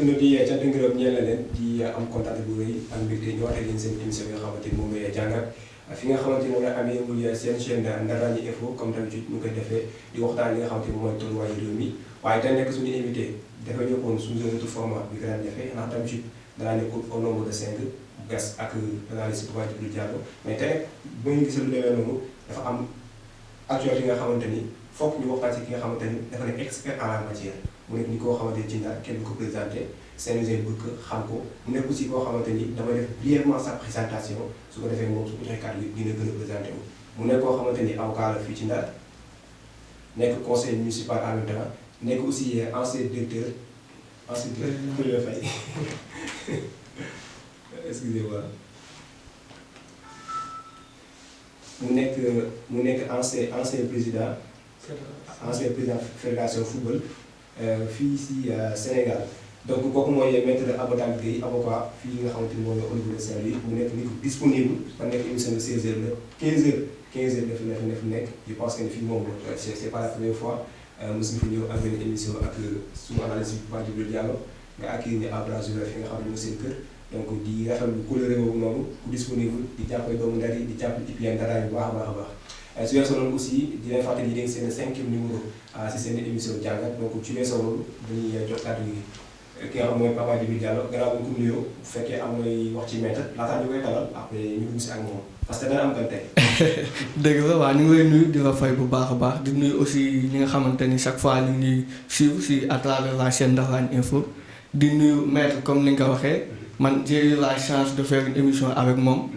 internet yi cant ngërëm ñeel na leen di am contact bu rëy ak mbégte ñu waxee leen seen émission bi nga xamante ni moom mooy jàngat fi nga xamante ni moom la amee muy seen chaîne Ndar Raññi Info comme d'habitude ñu koy defee di waxtaan li nga xamante ni moom mooy tolluwaayu réew mi waaye tey nekk suñu invité dafa ñëwoon suñu autre format bi gën a jafe ndax d'habitude danaa nekk au nombre de 5 gas ak analyste Papa Djibril Diallo mais tey bu ñu gisee lu demee noonu dafa am actualité yi nga xamante ni foog ñu waxtaan si ki nga xamante ni dafa nekk expert en la matière mu nekk ni koo xamante ni ci Ndar kenn du ko présenté Sénégal bëgg xam ko mu nekk aussi koo xamante ni damay def brièvement sa présentation su ko defee moom su ko joxee kàddu gi dina gën a présenté wu mu nekk koo xamante ni avocat la fii ci Ndar nekk conseil municipal en même temps nekk aussi ancien directeur Koulibaly Faye excusez-moi mu nekk ancien président fédération football fii si Sénégal donc kooku mooy maître Abdou Gueye avocat fii nga xamante ni mooy au niveau de Saint-Louis mu nekk ni ko disponible ba nekk émission de 16h la 15h daf nekk je pense que fii moom c'est pas la première fois mosuñu fi ñëw ak benn émission ak suñu analyse bi Papa Djibril Diallo nga accueillir ni à bras ouverts fi nga xam ne mooy seen kër donc di rafetlu couleur boobu noonu ku disponible di jàppale doomu Ndar yi di jàppale IPN Ndar bu baax a baax su weesoo loolu aussi di leen fàttali yéen seen 5e numéro si seen émission jàngat donc ci weesoo loolu dañuy jox kàddu gi ki nga xam mooy Papa Djibril Diallo gannaaw bu ñu ko nuyoo bu fekkee am ngay wax ci maître laataa ñu koy dalal après ñu dugg si ak moom parce que dana am gan tey. dëgg la waaw ñu ngi lay nuyu di la fay bu baax a baax di nuyu aussi ñi nga xamante ni chaque fois ñu ngi suivre si à travers la chaîne Ndar Raññi Info di nuyu maître comme ni nga ko waxee man j'ai eu la chance de faire une émission avec moom.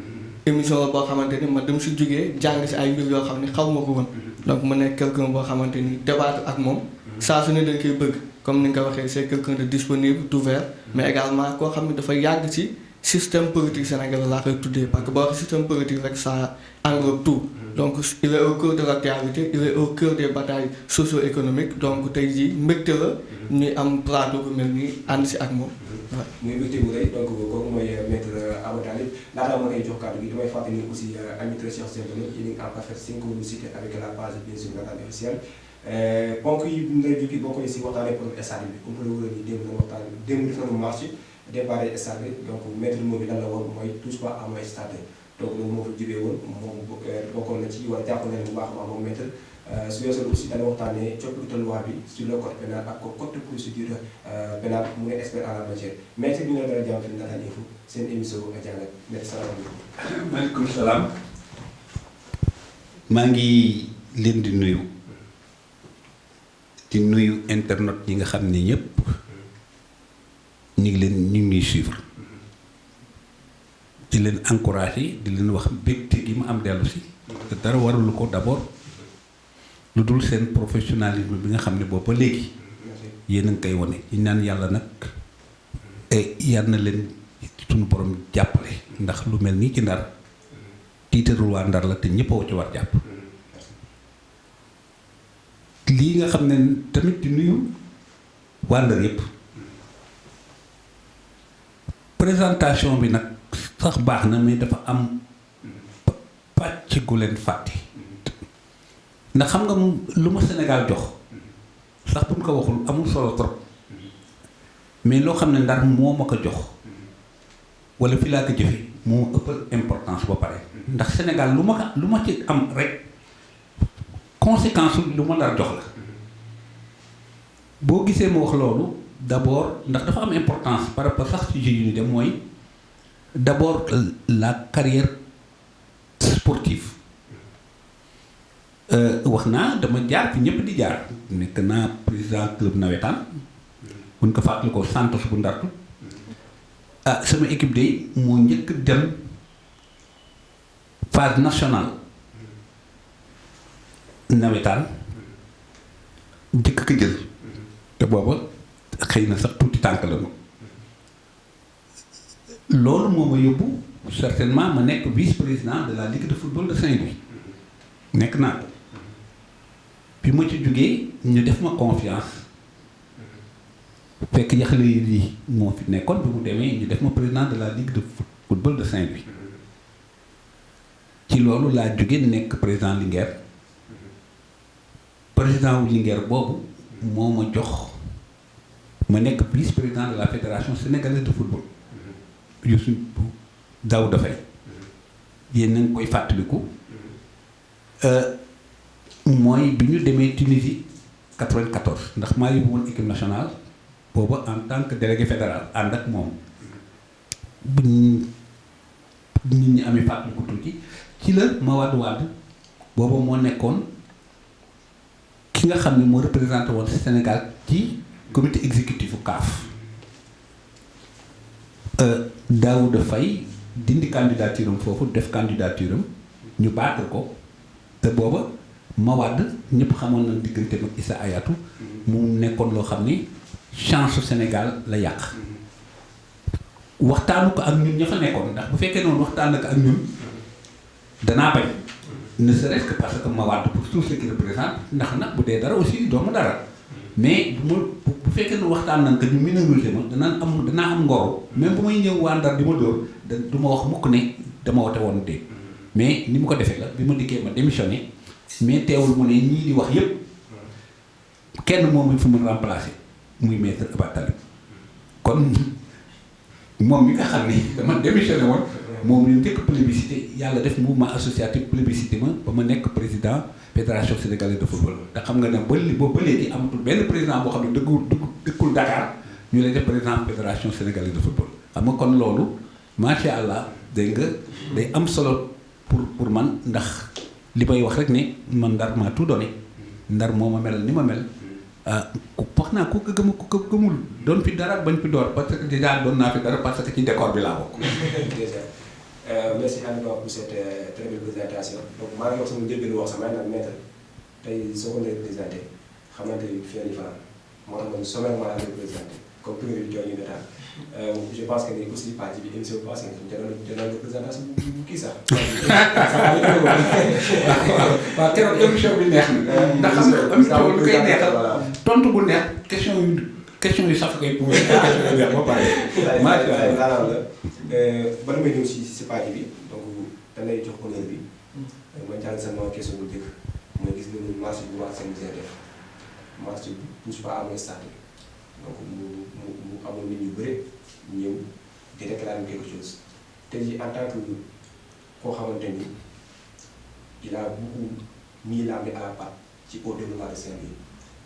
émission la boo xamante ni ma dem si jógee jàng si ay mbir yoo xam ne xaw ma ko woon donc mu nekk quelqu'un boo xamante ni débattre ak moom saa su ne dañ koy bëgg comme ni nga ko waxee c'est quelqu'un de disponible d'ouvert mais également koo xam ne dafa yàgg ci système politique sénégalais laa koy tuddee parce que boo waxee système politique rek ça englobe tout donc il est au cœur de l'actualité il est au cœur des batailles socio-économiques donc tey jii mbégte la ñuy am plateau bu mel nii ànd si ak moom waaw. muy mbégte bu rëy donc kooku mooy maître Abdou Talib laataa ma koy jox kàddu gi damay fàttali aussi amis très chers internautes yéen a ngi en parfaite synchronicité avec la page bien sûr Ndar Raññi officielle ponk yi bu ñu lay jukki bokk na si waxtaanee pour stade bi comme que la wóor ni démb na waxtaan démb def nañu marche départ stade bi donc maître moo bi lan la woon mooy touche pas à mon stade donc loolu moo fa jibee woon moom bokkoon na ci wala jàpp na ne bu baax a baax moom maître su weesoo aussi dana waxtaanee coppite loi bi sur le code pénal ak code de procédure pénale mu ne expert en la matière maître bi nga dara jàmm fi Ndar Raññi Info seen émission jàngat maître salaamaaleykum. maaleykum salaam. maa ngi leen di nuyu internet yi nga xam ne ñëpp ñu ngi ñuy suivre di leen encourager di leen wax mbégte gi ma am dellu si te dara warul ko d'abord lu dul seen professionnalisme bi nga xam ne boobu ba léegi yéen a ngi koy wane ñu naan yàlla nag yal na leen suñu borom jàppale ndax lu mel nii ci Ndar tiitarul waa Ndar la te ñëpp a ci war jàpp lii nga xam ne tamit di nuyu waa Ndar yëpp présentation bi nag sax baax na mais dafa am pàcc gu leen fàtte ndax xam nga lu ma Sénégal jox sax bu ñu ko waxul amul solo trop mais loo xam ne Ndar moo ma ko jox wala fi laa ko jëfe moo ëppal importance ba pare ndax Sénégal lu ma ci am rek conséquence lu ma Ndar jox la boo gisee ma wax loolu d'abord ndax dafa am importance par rapport sax ci yu ñu dem mooy d'abord la carrière sportive wax naa dama jaar fi ñëpp di jaar nekk naa président club nawetaan buñ ko fàttali ko Santos bu Ndartu sama équipe de moo njëkk dem phase nationale nawetaan njëkk ko jël te booba xëy na sax tuuti tànk la loolu moo ma yóbbu certainement ma nekk vice-président de la Ligue de football de Saint-Louis nekk naa ko bi ma ci jógee ñu def ma confiance fekk yaxle yi lii moo fi nekkoon bi mu demee ñu def ma président de la Ligue de football de Saint-Louis ci loolu laa jóge nekk président Linguère président wu Linguère boobu moo ma jox ma nekk vice-président de la fédération sénégalaise de football Youssou Daouda Faye yéen na nga koy fàttaliku mooy bi ñu demee Tunisie 94 ndax maa yóbbu woon équipe nationale booba en tant que délégué fédéral ànd ak moom bu nit ñi amee fàttaliku tuuti ci la Mawade Wade booba moo nekkoon ki nga xam ne moo représenté woon Sénégal ci comité exécutif u CAF Daouda Faye dindi candidature am foofu def candidature am ñu battre ko te booba Mawade ñëpp xamoon na diggante ak Issa Hayatou mu nekkoon loo xam ni chance Sénégal la yàq waxtaanu ko ak ñun ña fa nekkoon ndax bu fekkee noonu waxtaan ak ñun danaa bañ ne serait-ce que parce que Mawade pour tout ce qui représente ndax nag bu dee dara aussi doomu dara mais bu fekkee ne waxtaan nañ ko ñu minorité ma danaa am ngoro même bu may ñëw waa Ndar di ma dóor du ma wax mukk ne dama wote woon dégg mais ni mu ko defee la bi ma dikkee ma démissionné mais teewul mu ne ñii di wax yépp kenn moom mi fi mën remplacer muy maître Abatali kon moom mi nga xam ni dama démissionné woon moom ñu njëkk plébiscité yàlla def mouvement associatif plébiscité ma ba ma nekk président fédération sénégalaise de football te xam nga ne ba léegi amatul benn président boo xam ne dëkkul Dakar ñu lay def président fédération sénégalaise de football xam nga kon loolu macha allah dégg nga day am solo pour man ndax li may wax rek ne man Ndar maa tout donné Ndar moo ma melal ni ma mel wax naa ku ko gëmul doon fi dara bañ fi door parce que déjà doon naa fi dara parce que ci décor bi laa bokk. Merci encore pour cette très belle présentation donc maa ngi wax sama njëlbéen wax sama nag maître tey soo ko lay présenté xamante ni fii la moo tax man sommairement laa lay présenté comme priorité bi ñu nataal je pense que ni aussi partie bi émission bi passé nga jëloon nga présentation bu kii sax. waaw keroog émission bi neex na. ndax xam nga émission bi koy neexal tontu bu neex question yu saf koy posé question yu neex ba pare. macha allah la bala may ñëw si partie bi donc dañ lay jox honneur bi ma jàll sama question bu njëkk mooy gis nañu marché bu wax seen def marché bi touche pas à mon stade donc mu amoon nit ñu bëre ñëw di réclamer quelque chose te ji en tant que koo xamante ni il a beaucoup mis la main à la pâte ci au développement de Saint-Louis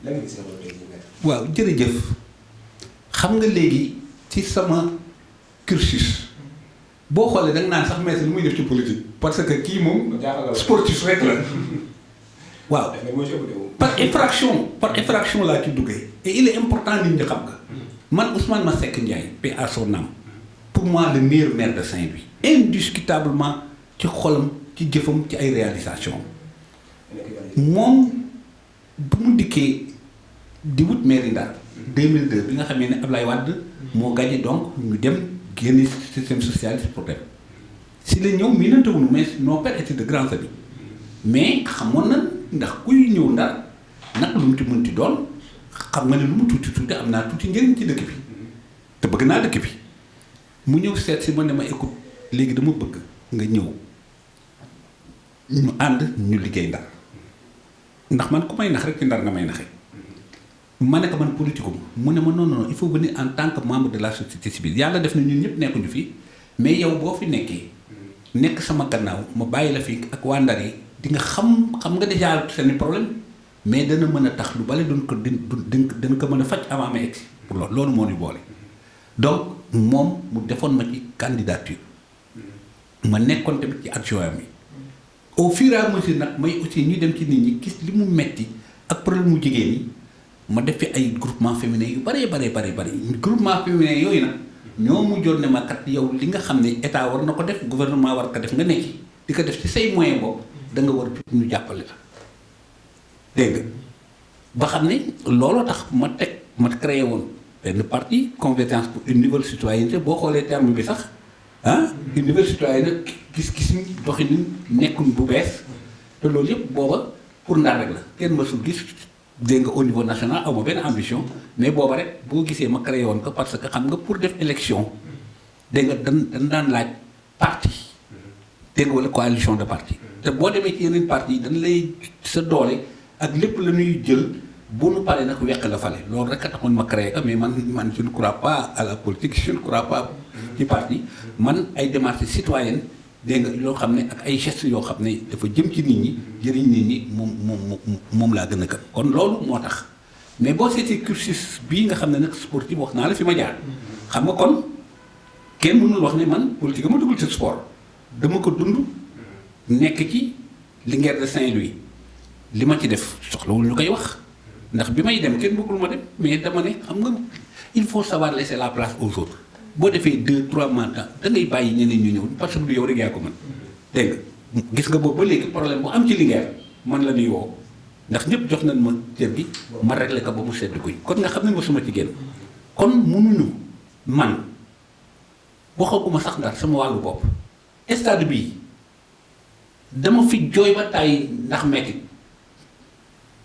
lan nga gisee loolu tey jii nekk. waaw jërëjëf xam nga léegi ci sama cursus boo xoolee da nga naan sax maître lu muy def ci politique parce que kii moom sportif rek la waaw par effraction laa ci duggee et il est important nit ñi xam nga man Ousmane Masseck Ndiaye paix à son âme pour moi le meilleur maire de Saint-Louis indiscutablement ci xolam ci jëfam ci ay réalisation moom bu mu dikkee di wut mairie Ndar 2002 bi nga xamee ne Ablaye Wade moo gagné donc ñu dem génn système socialiste pour dem si la ñëw mii nantewuñu mais nos pères étaient de grands amis mais xamoon na ndax kuy ñëw Ndar nag lu mu ci mënti doon xam nga ne lu mu tuuti am naa tuuti njëriñ ci dëkk bi te bëgg naa dëkk bi mu ñëw seet si ma ne ma écoute léegi dama bëgg nga ñëw ñu ànd ñu liggéey Ndar ndax man ku may nax rek ci Ndar nga may naxee ma ne ko man politique mu ne ma non il faut venir en tant que membre de la société civile yàlla def na ñun ñëpp nekkuñu fi mais yow boo fi nekkee nekk sama gannaaw ma bàyyi la fi ak waa Ndar yi di nga xam nga déjà seen problème mais dana mën a tax lu bale doon ko dana ko mën a faj avant ma egsi pour loolu moo ñu boole donc moom mu defoon ma ci candidature ma nekkoon tamit ci adjoint mi au fur et à mesure nag may aussi ñuy dem ci nit ñi gis li mu metti ak problème mu jigéen ñi ma def fi ay groupement féminin yu bari groupement féminin yooyu nag ñoo mujjoon ne ma kat yow li nga xam ne état war na ko def gouvernement war ko def nga nekk di ko def ci say moyen boobu da nga war ñu jàppale la dégg nga ba xam ne looloo tax ma créé woon benn parti convergence pour une nouvelle citoyenneté boo xoolee terme bi sax une nouvelle citoyenneté gis-gis ni doxalin nekkuñ bu bees te loolu yëpp booba pour Ndar rek la kenn mësul gis dégg nga au niveau national aw ma benn ambition mais booba rek boo gisee ma créé woon ko parce que xam nga pour def élection dégg nga dañ daan laaj parti dégg nga wala coalition de parti te boo demee ci yeneen parti yi dañ lay sa doole ak lépp la ñuy jël bu nu paree nag weq la fale loolu rek a taxoon ma créé ko mais man je ne crois pas à la politique je ne crois pas ci parti man ay démarches citoyennes dégg nga loo xam ne ak ay gestes yoo xam ne dafa jëm ci nit ñi jëriñ nit ñi moom laa gën a gëm kon loolu moo tax mais boo seetee cursus bii nga xam ne nag sportif wax naa la fi ma jaar xam nga kon kenn mënul wax ne man politique ma dugul ci sport dama ko dund nekk ci Linguère de Saint-Louis li ma ci def soxlawul ñu koy wax ndax bi may dem kenn bëggul ma dem mais dama ne xam nga il faut savoir laisser la place aux autres boo defee 2-3 mandats da ngay bàyyi ñeneen ñu ñëw parce que du yow rek yaa ko mën dégg nga gis nga boobu ba léegi problème bu am ci Linguère man la ñuy woo ndax ñëpp jox nañ ma cër gi ma réglé ko ba mu sedd guy kon nga xam ne mosuma ci génn kon mënuñu man waxaguma sax ndax sama wàllu bopp stade bii dama fi jooy ba tàyyi ndax metti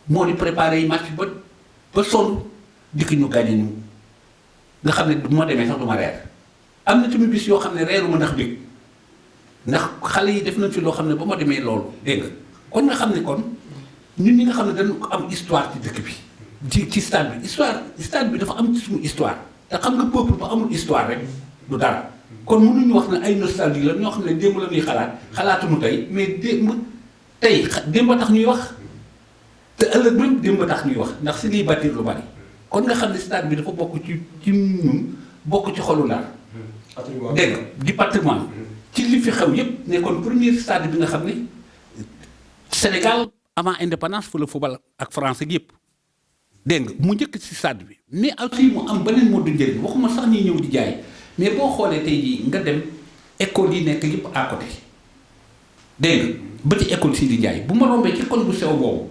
moo di préparé yi match ba sonn dikk ñu gàññe ñu nga xam ne du ma demee sax du ma reer am na tamit bis yoo xam ne reeruma ndax bég ndax xale yi def nañ fi loo xam ne ba ma demee loolu dégg nga kon nga xam ne kon ñun ñi nga xam ne dañu ko am histoire ci dëkk bi ci stade bi stade bi dafa am ci suñu histoire te xam nga peuple ba amul histoire rek du dara kon mënuñu wax ne ay nostalgie la ñoo xam ne démb la ñuy xalaatuñu tey mais démb a tax ñuy wax te ëllëg même démb a tax ñuy wax ndax si liy bâtir lu bari kon nga xam ne stade bi dafa bokk ci ñun bokk ci xolu Ndar dégg nga di patrimoine ci li fi xew yépp ne kon premier stade bi nga xam ne Sénégal avant indépendance fa la football ak français yépp dégg nga mu njëkk ci stade bi mais aussi mu am beneen mode njëriñ waxuma sax ñuy ñëw di jaay mais boo xoolee tey jii nga dem école yi nekk yëpp à côté dégg nga ba ci école si di jaay bu ma rombee ci koñ bu sew boobu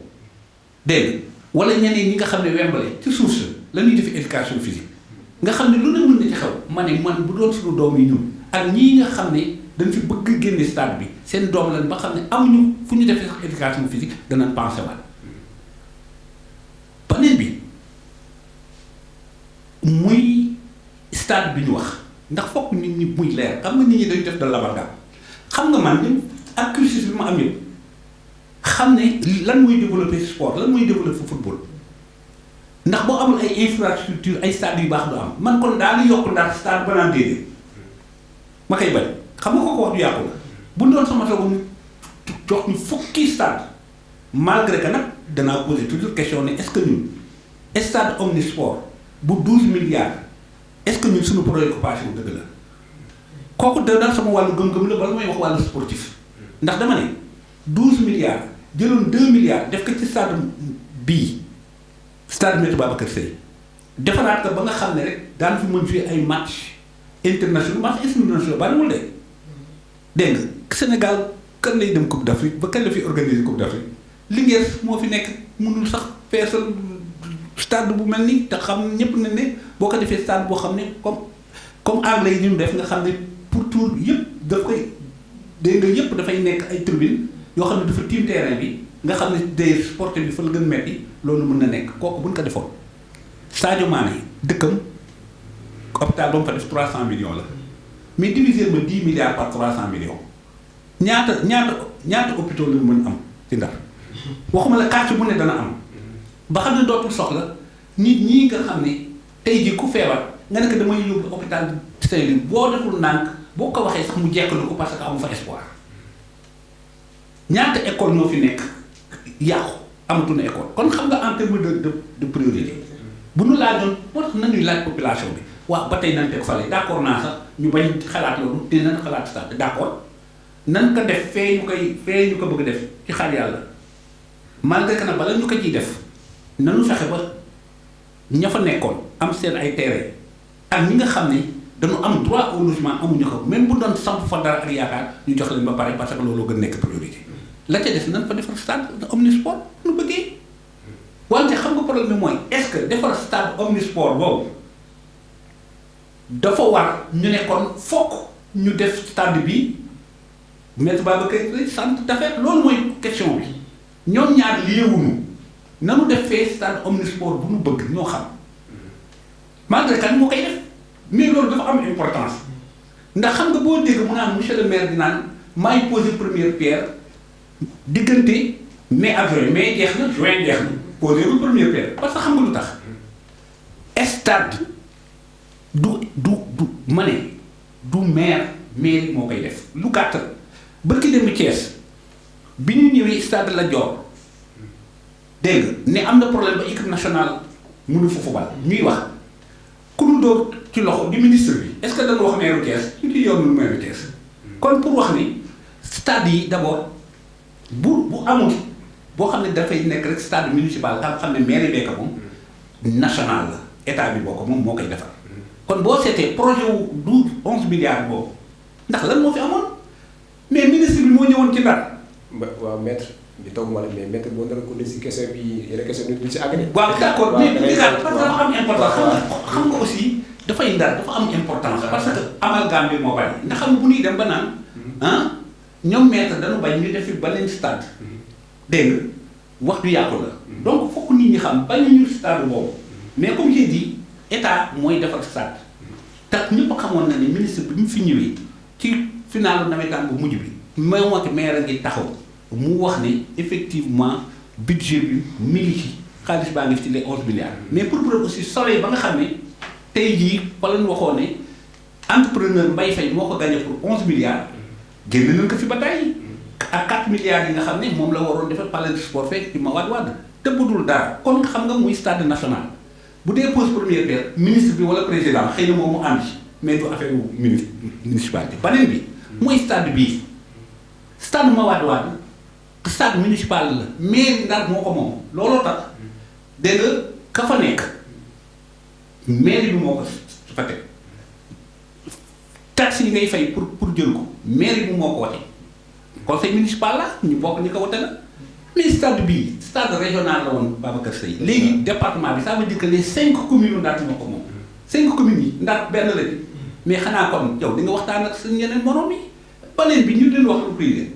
dégg nga wala ñeneen ñi nga xam ne wembale ci suuf sa la ñuy def éducation physique nga xam ne lu ne mën na ci xew ma ne man bu doon suñu doom yi ñun ak ñii nga xam ne dañ fi bëgg génne stade bi seen doom lañ ba xam ne amuñu fu ñu defee sax éducation physique danañ pensé waat beneen bi muy stade bi ñu wax ndax fokk nit ñi muy leer xam nga nit ñi dañu def de l'amalgame xam nga man ni ak cursus bi ma am yëpp xam ne lan muy développer sport lan muy développer football ndax boo amul ay infrastructure ay stade yu baax du am man kon daal di yokk ndax stade ba naan déedéet ma koy bañ xam nga ko wax du yàqu la bu doon sama soog jox ñu fukki stade malgré que nag danaa poser toujours question ne est-ce que ñun stade omnisport bu 12 milliards est-ce que ñun suñu préoccupation dëgg la kooku da daal sama wàllu gëm-gëm la bala may wax wàllu sportif ndax dama ne 12 milliards jëloon 2 milliards def ko ci stade bii stade Me Babacar Sèye defaraat ko ba nga xam ne rek daan fi mën jouer ay match international bariwul de dégg nga Sénégal kan lay dem Coupe d'Afrique ba kan la fi organiser Coupe d'Afrique Linguère moo fi nekk mënul sax feesal stade bu mel nii te xam ñëpp na ne boo ko defee stade boo xam ne comme anglais yi ñu def nga xam ne pour tour yëpp daf koy dégg nga yëpp dafay nekk ay tribune yoo xam ne dafa tiim terrain bi nga xam ne day sporté bi fa la gën metti loolu mën na nekk kooku buñ ko defoon Sadio Mané dëkkam hôpital ba mu fa def 300 millions la mais diviser ma 10 milliards par 300 millions ñaata hôpitaux la mën am ci Ndar waxuma la quartier bu ne dana am ba xam ne dootul soxla nit ñii nga xam ne tey jii ku feebar nga ne ko damay yóbbu hôpital Saint-Louis boo deful nànk boo ko waxee sax mu jekkali ko parce que amu fa espoir ñaata école ñoo fi nekk yàqu amatuñu école kon xam nga en terme de priorité bu nu laajoon moo tax nañuy laaj population bi waaw ba tey nañ teg fale d'accord naa sax ñu bañ xalaat loolu te nañ xalaat stade d'accord nan ko def fee ñu ko bëgg def ci xaar yàlla malgré que nag bala ñu ko ciy def nanu fexe ba ña fa nekkoon am seen ay terrain ak ñi nga xam ne dañu am droit au logement amuñu ko même bu doon samp fa dara ak yaakaar ñu jox leen ba pare parce que loolu gën nekk priorité la ca des nan fa defar stade omnisport nu bëggee wante xam nga problème bi mooy est-ce que defar stade omnisport boobu dafa war ñu ne kon fokk ñu def stade bi Me Babacar Sèye centre d'affaires loolu mooy question bi ñoom ñaar liewuñu nanu def fee stade omnisport bu nu bëgg ñoo xam malgré kan moo koy def mais loolu dafa am importance ndax xam nga boo dégg mu naan monsieur le maire di naan maay poser première pierre diggante mai avril mai jeex na juin jeex na posé lu première pierre parce que xam nga lu tax stade du ma ne du mairie moo koy def lu gàtt bërki dem Thiès bi ñu ñëwee stade Lat Dior dégg nga ne am na problème ba équipe nationale mënu fa football ñuy wax ku ñu dóor ci loxo di ministre bi est-ce que dañu wax maire Thiès ñu ci yoon maire Thiès kon pour wax ni stade yi d'abord bu amul boo xam ne dafay nekk rek stade municipal nga xam ne maire yi moom national la état bi boo ko moom moo koy defar kon boo seetee projet wu 11 milliards boobu ndax lan moo fi amoon mais ministre bi moo ñëwoon ci Ndar. waaw maître bi toog ma la mais maître boo nar a ko si question bi yeneen question bi si àgg. waaw d'accord mais parce que dafa am importance xam nga aussi dafay Ndar dafa am importance parce que amalgame bi moo bari ndax xam nga bu ñuy dem ba naan ñoom maître dañu bañ ñu def fi beneen stade dégg nga wax du yàqu la donc fokk nit ñi xam bañuñu stade boobu mais comme j'ai dit état mooy defar stade tax ñëpp xamoon na ne ministre bi mu fi ñëwee ci finalu nawetaan bu mujj bi moom ak maire a ngi taxaw mu wax ne effectivement budget bi mi ngi ci xaalis baa ngi ci les 11 milliards mais pour aussi soleil ba nga xam ne tey jii fa lañ waxoon ne entrepreneur Mbaye Faye moo ko gagné pour 11 milliards génn nañ ko fi ba tey ak 4 milliards yi nga xam ne moom la waroon defar palais de sport fekk ci ma wadd te budul dara kon xam nga muy stade national bu dee pose première pierre ministre bi wala président xëy na moom mu ànd ci mais du affaire ministre municipalité beneen bi mooy stade bii stade ma wadd stade municipal la mairie Ndar moo ko moom looloo tax dégg nga ka fa nekk mairie bi moo ko fa teg taxes yi ngay fay pour jël ko mairie bi moo ko wote conseil municipal la ñu bokk ñu ko wote la mais stade bii stade régional la woon Babacar Seye léegi département bi ça veut dire que les 5 communes Ndar moo ko moom 5 communes yi Ndar benn la di mais xanaa kon yow di nga waxtaan ak seen yeneen morom yi beneen bi ñu leen wax lu privé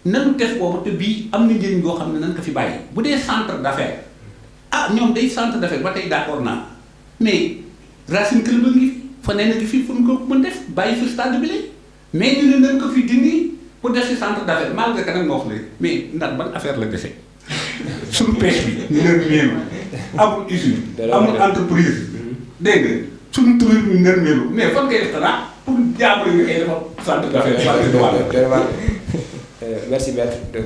nanu def boobu te bii am na njëriñ goo xam ne nan ko fi bàyyi bu dee centre d'affaires ñoom day centre d'affaires ba tey d'accord naa mais Racine Club ngi fi fa nee na ngi fi fu ñu ko mën def bàyyi fi stade bi léegi mais ñu ne nañ ko fi dindi pour def si centre d'affaires malgré que nag nga wax léegi mais ndax ban affaire la dese suñu pêche bi nërmeelu amul usine amul entreprise dégg nga suñu tourisme bi nërmeelu mais fan ngay def xanaa pour jàmbur yi nga koy defar centre d'affaires merci maître donc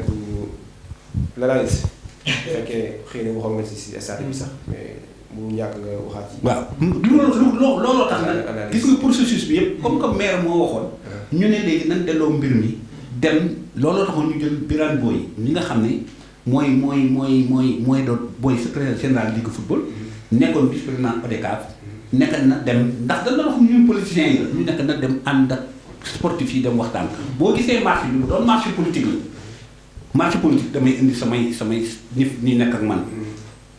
l'analyse fekkee xëy na waxoon nga si stade bi sax mais bu ñàkk nga waxaat ci. waaw looloo tax nag gis nga processus bi yëpp comme que maire moo waxoon ñu ne léegi nañ delloo mbir mi dem looloo taxoon ñu jël Birane Boye ñi nga xam ne mooy doon booy secrétaire général ligue football nekkoon vice président ODCAV nekk na dem ndax dañ doon wax ñun politiciens yi la ñu nekk na dem ànd ak sportif yi dem waxtaan boo gisee marché bi bu doon marché politique la marché politique damay indi samay ñi nekk ak man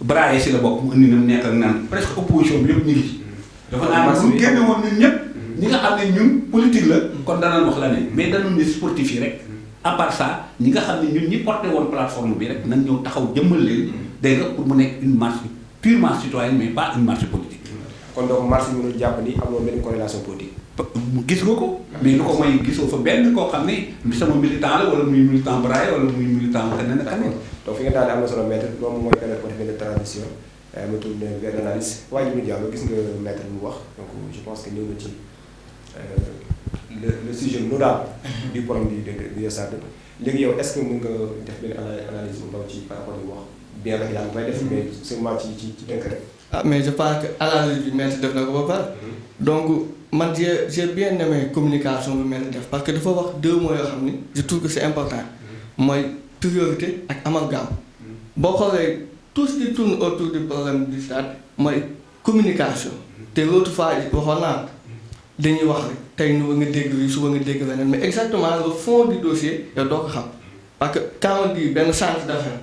Braille si la bokk mu indi na mu nekk ak naan presque opposition bi yëpp ñu ngi ci dafa naan bu génne woon ñun ñëpp ñi nga xam ne ñun politique la kon danañ wax la ne mais danañ ne sportif yi rek à part ça ñi nga xam ne ñun ñi porté woon plateforme bi rek nañ ñëw taxaw jëmmal leen dégg nga pour mu nekk une marche purement citoyenne mais pas une marche politique. kon donc marche bi mënul jàpp ni amoo benn corrélation politique. gis nga ko mais lu ko mooy gisoo fa benn koo xam ne sama militant la wala muy militant Braille wala muy militant keneen ak keneen. donc fi nga daal am na solo maître moom mooy période pour def benn transition ma tourné vers l'analyse waaye ñu jàll gis nga maître mu wax donc je pense que ñëw na ci le sujet nodal du problème du stade léegi yow est-ce que mën nga def benn analyse bu ndaw ci par rapport ak wax bien que yaa ngi koy def mais seulement ci tënk rek. mais je pense que analyse bi maître def na ko ba pare donc man j'ai bien aimé communication bi maître def parce que dafa wax 2 mots yoo xam ni je trouve que c'est important mooy priorité ak amalgame boo xoolee tout ce qui tourne autour du problème du stade mooy communication te l'autre fois waxoon naa dañuy wax rek tey nu nga dégg yi suba nga dégg leneen mais exactement le fond du dossier yow doo ko xam parce que quand on dit benn centre d'affaires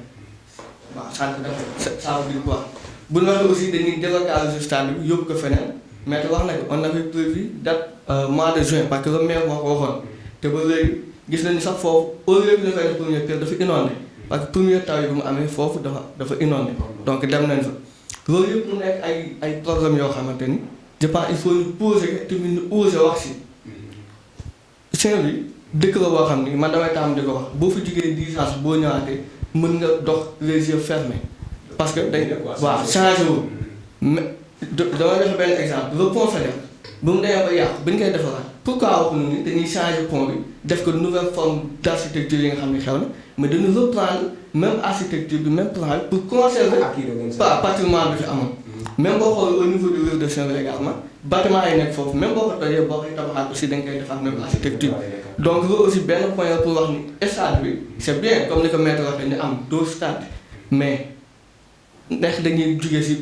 waaw centre d'affaires ça veut dire quoi bu ñu waxee aussi dañuy délocaliser stade bi yóbbu ko feneen mais te wax na ko on avait prévu date mois de juin parce que le maire moo ko waxoon te ba léegi gis nañu sax foofu au lieu que dafay def première pierre dafa inondé parce que première taw yi bu mu amee foofu dafa inondé donc dem nañ fa loolu yëpp mu nekk ay problèmes yoo xamante ni je pense il faut ñu poser que tamit ñu oser wax si Saint-Louis dëkk la boo xam ni man damay taam di ko wax boo fi jugee 10 ans boo ñëwaatee mën nga dox les yeux fermés parce que day waaw changé wu mais dama joxe benn exemple le pont Faidherbe bu mu demee ba yàqu bi ñu koy defaraat pourquoi waxuñu ni dañuy changé pont bi def ko nouvelle forme d' architecture yi nga xam ne xew na mais dañu reprendre même architecture bi même plan bi pour conserver patrimoine bi fi amoon. même boo xoolee au niveau du réseau de Senghor également bâtiment yi nekk foofu même boo ko tojee boo koy tabaxaat aussi da nga koy defaat même architecture donc loolu aussi benn point pour wax ni stade bi c' est bien comme ni ko maître waxee ni am deux stades mais ndax dañuy jugee si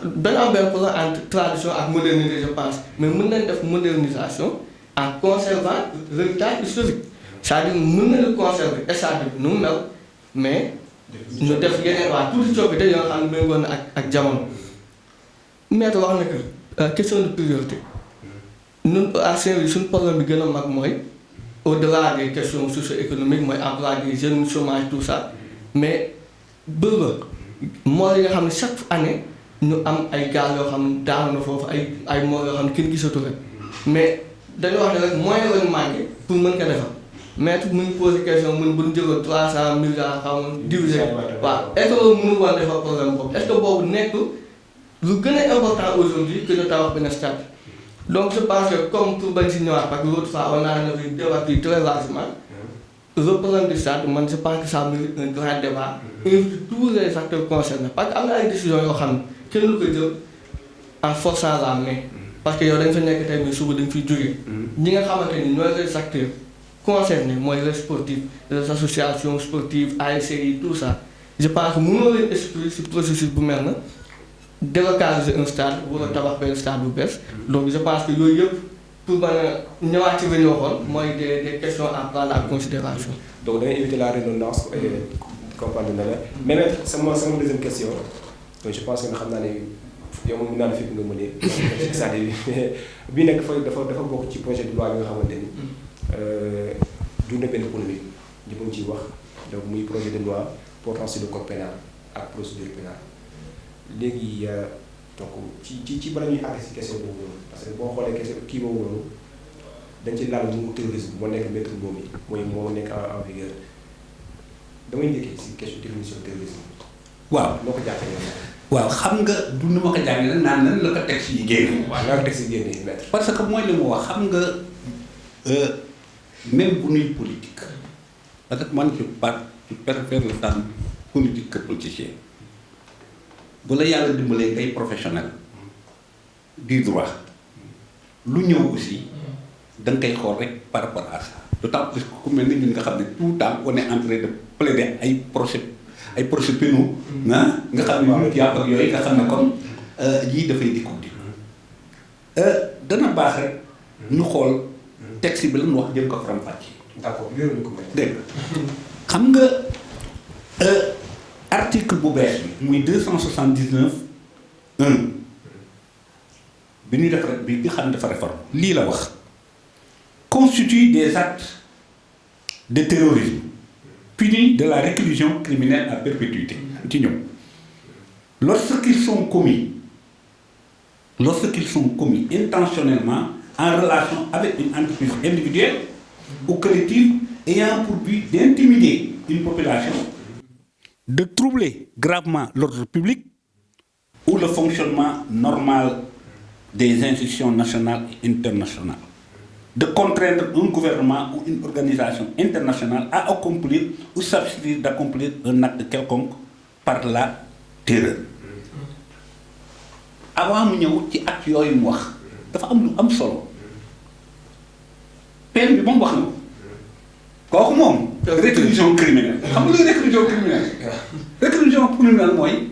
benn plan entre tradition ak modernité je pense mais mën nañ def modernisation en conservant l'héritage historique c'est-à-dire mën nañu conserver stade bi nu mu mel mais ñu def yeneen waa tuuti coppite yoo xam ne méngóo na ak jamono. maître wax na que question de priorité ñun à Saint-Louis suñu problème bi gën a mag mooy au-delà des questions socio-économiques mooy emploi des jeunes chômage tout ça mais bëgg moo yi nga xam ne chaque année ñu am ay gaal yoo xam ne daanu na foofu ay moo yoo xam ne kenn gisatu rek mais dañu wax ne rek moyen lañu manqué pour mën ko defar maître mu ngi posé question mun bu ñu jëloon 300 milliards xaw ma diviser waaw est-ce que loolu mënu woon defar problème boobu est-ce que boobu nekk lu gën a important aujourd'hui que ñu tabax benn stade donc je pense que comme pour bañ si ñëwaat parce que l'autre fois on a débattu très largement le problème du stade man je pense que ça mérite un grand débat invite tous les acteurs concernés parce que am na ay décisions yoo xam ne kenn lu koy jël en forçant la main parce que yow dañ fa nekk tey mais suba dañ fiy jógee ñi nga xamante ni ñooy les acteurs concernés mooy les sportifs les associations sportives ASC yi tout ça je pense que mënoo leen expliquer si processus bu mel na délocaliser un stade wala tabax benn stade bu bees donc je pense que yooyu yëpp pour mën a ñëwaat ci li ñu waxoon mooy des questions à prendre en considération donc da ngay éviter la redondance comprendre na la mais nag sama deuxième question donc je pense que xam naa ne yow moom mën naa la fépp nga mënee stade bi bii nag dafa bokk ci projet de loi bi nga xamante ni dund benn polémique ñëpp a ngi ciy wax donc muy projet de loi portant sur le code pénal ak procédure pénale léegi donc ci bala ñuy àgg si question boobu noonu parce que boo xoolee question kii boobu noonu dañ ci laal mu terrorisme moo nekk maître boobu mooy moo nekk en vigueur damay njëkkee si question définition terrorisme. waaw moo ko jàppee yow. waaw xam nga du nu ma ko jàngee nag naan nan la ko teg si génne. waaw naa ko teg si génne maître. parce que mooy li mu wax xam nga même bu nuy politique parce que man je préfère le terme politique que politicien. bu la yàlla dimbalee ngay professionnel du droit lu ñëw aussi da nga koy xool rek par rapport à ça d'autant plus que ku mel ni ñun nga xam ne tout le temps on est en train de plaider ay procès pénaux nga xam ne ñu yàpp ak yooyu nga xam ne comme yii dafay dikku dana baax rek ñu xool texte bi lan wax jëm ko faram-fàcce. d'accord yooyu ko dégg xam nga article bu bees bi muy 279 1 bi ñuy def rek bi nga xam ne dafa réforme lii la wax constitue des actes de terrorisme punis de la réclusion criminelle à perpétuité ci ñëw lorsqu'ils sont commis intentionnellement en relation avec une entreprise individuelle ou collective ayant pour but d'intimider une population, de troubler gravement l'ordre public ou le fonctionnement normal des institutions nationales et internationales, de contraindre un gouvernement ou une organisation internationale à accomplir ou s'abstenir d'accomplir un acte quelconque par la terreur. Avant mu ñëw ci acte yooyu mu wax dafa am lu am solo peine bi moom wax na ko kooku moom réclusion criminelle xam nga luy réclusion criminelle réclusion criminelle mooy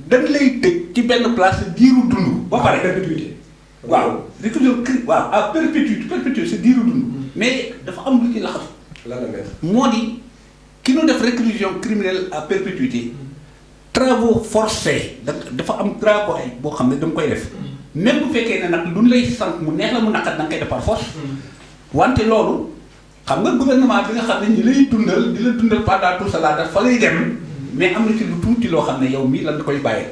dañ lay tëj ci benn place diiru dund ba pare perpétuité waaw réclusion waaw à perpétuité c'est diiru dund mais dafa am lu ci laxas lan la mel moo di ki nu def réclusion criminelle à perpétuité travaux forcés dafa am travaux boo xam ne danga koy def même bu fekkee ne nag lu lay sant mu neex la mu naqat da nga koy def par force wante loolu xam nga gouvernement bi nga xam ne ñi lay dundal di la dundal pendant tout cela dafa lay dem mais am na ci lu tuuti loo xam ne yow mii lan da koy bàyyee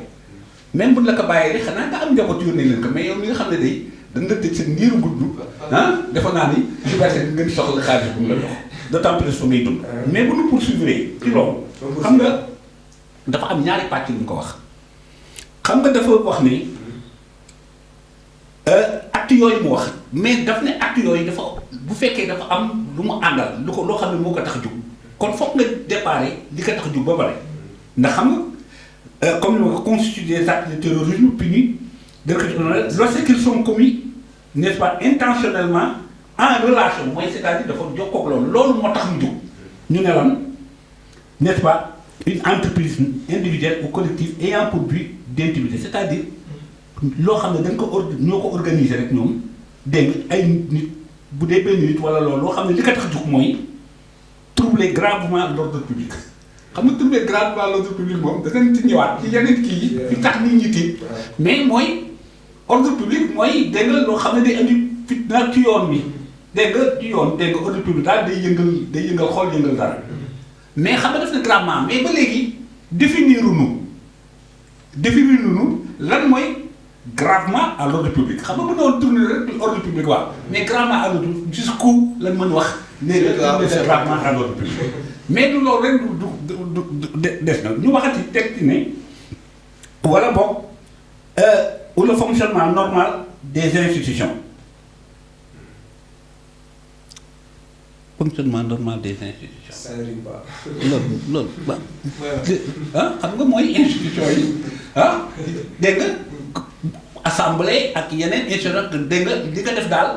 même buñ la ko bàyyee de xanaa nga am njaboot yónnee leen ko mais yow mi nga xam ne day dañ la tëj seen ndiiru gudd defe naa ni liberté bi ngeen soxla xaalis bu mu la jox d'autant plus fa ngay dund mais bu ñu poursuivre ci loolu xam nga dafa am ñaari pàcc yu ñu ko wax xam nga dafa wax ni acte yooyu mu wax mais daf ne acte yooyu dafa bu fekkee dafa am lu mu àndal lu ko loo xam ne moo ko tax a jug kon foog nga déparé li ko tax a jug ba pare ndax xam nga comme ni ma ko constitue des actes de terrorisme punis de lorsqu'ils sont commis n'est-ce pas intentionnellement en relation mooy c'est-à-dire dafa jokkoo ak loolu moo tax mu jug ñu ne lan n'est-ce pas une entreprise individuelle ou collective ayant pour but d'intimider c'est-à-dire loo xam ne dañ ko ñoo ko organiser rek ñoom dégg ay nit bu dee benn nit wala loolu loo xam ne li ko tax a jug mooy troubler gravement l'ordre public xam nga troubler gravement l'ordre public moom danañ ci ñëwaat ci yeneen kii yi fi tax nit ñi tiit mais mooy ordre public mooy dégg nga loo xam ne day andi fitna ci yoon bi dégg nga ci yoon dégg nga ordre public daal day yëngal xool yëngal dara mais xam nga def na gravement mais ba léegi définir nu lan mooy gravement à l'ordre public xam nga mën na woon tourner rek ordre public waaw mais gravement à l'ordre jusqu'où lan mën wax ne gravement à l'ordre public mais du loolu rek du des na ñu waxati teg ci ne wala boog ou le fonctionnement normal des institutions fonctionnement normal des institutions. ça n'arrive pas. loolu ba xam nga mooy institution yi dégg nga assemblée ak yeneen institution dégg nga li nga def daal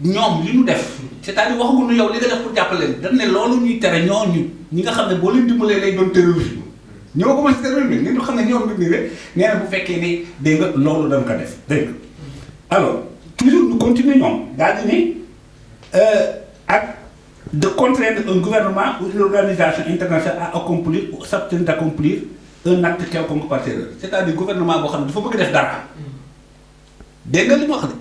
ñoom li ñu def c'est-à-dire waxaguñu yow li nga def pour jàppale leen dañ ne loolu ñuy tere ñooñu ñi nga xam ne boo leen dimbalee lay doon terrorisme ñoo ko mën si terrorisme ni ñu xam ne ñoom nit ñi rek nee na bu fekkee ne dégg nga loolu dañ ko def dégg nga alors toujours ñu continuer ñoom daal di ne ak de contraindre un gouvernement ou une organisation internationale à accomplir ou s'abstenir d'accomplir un acte quelconque par terreur c'est-à-dire gouvernement boo xam ne dafa bëgg def dara dégg nga li ma wax de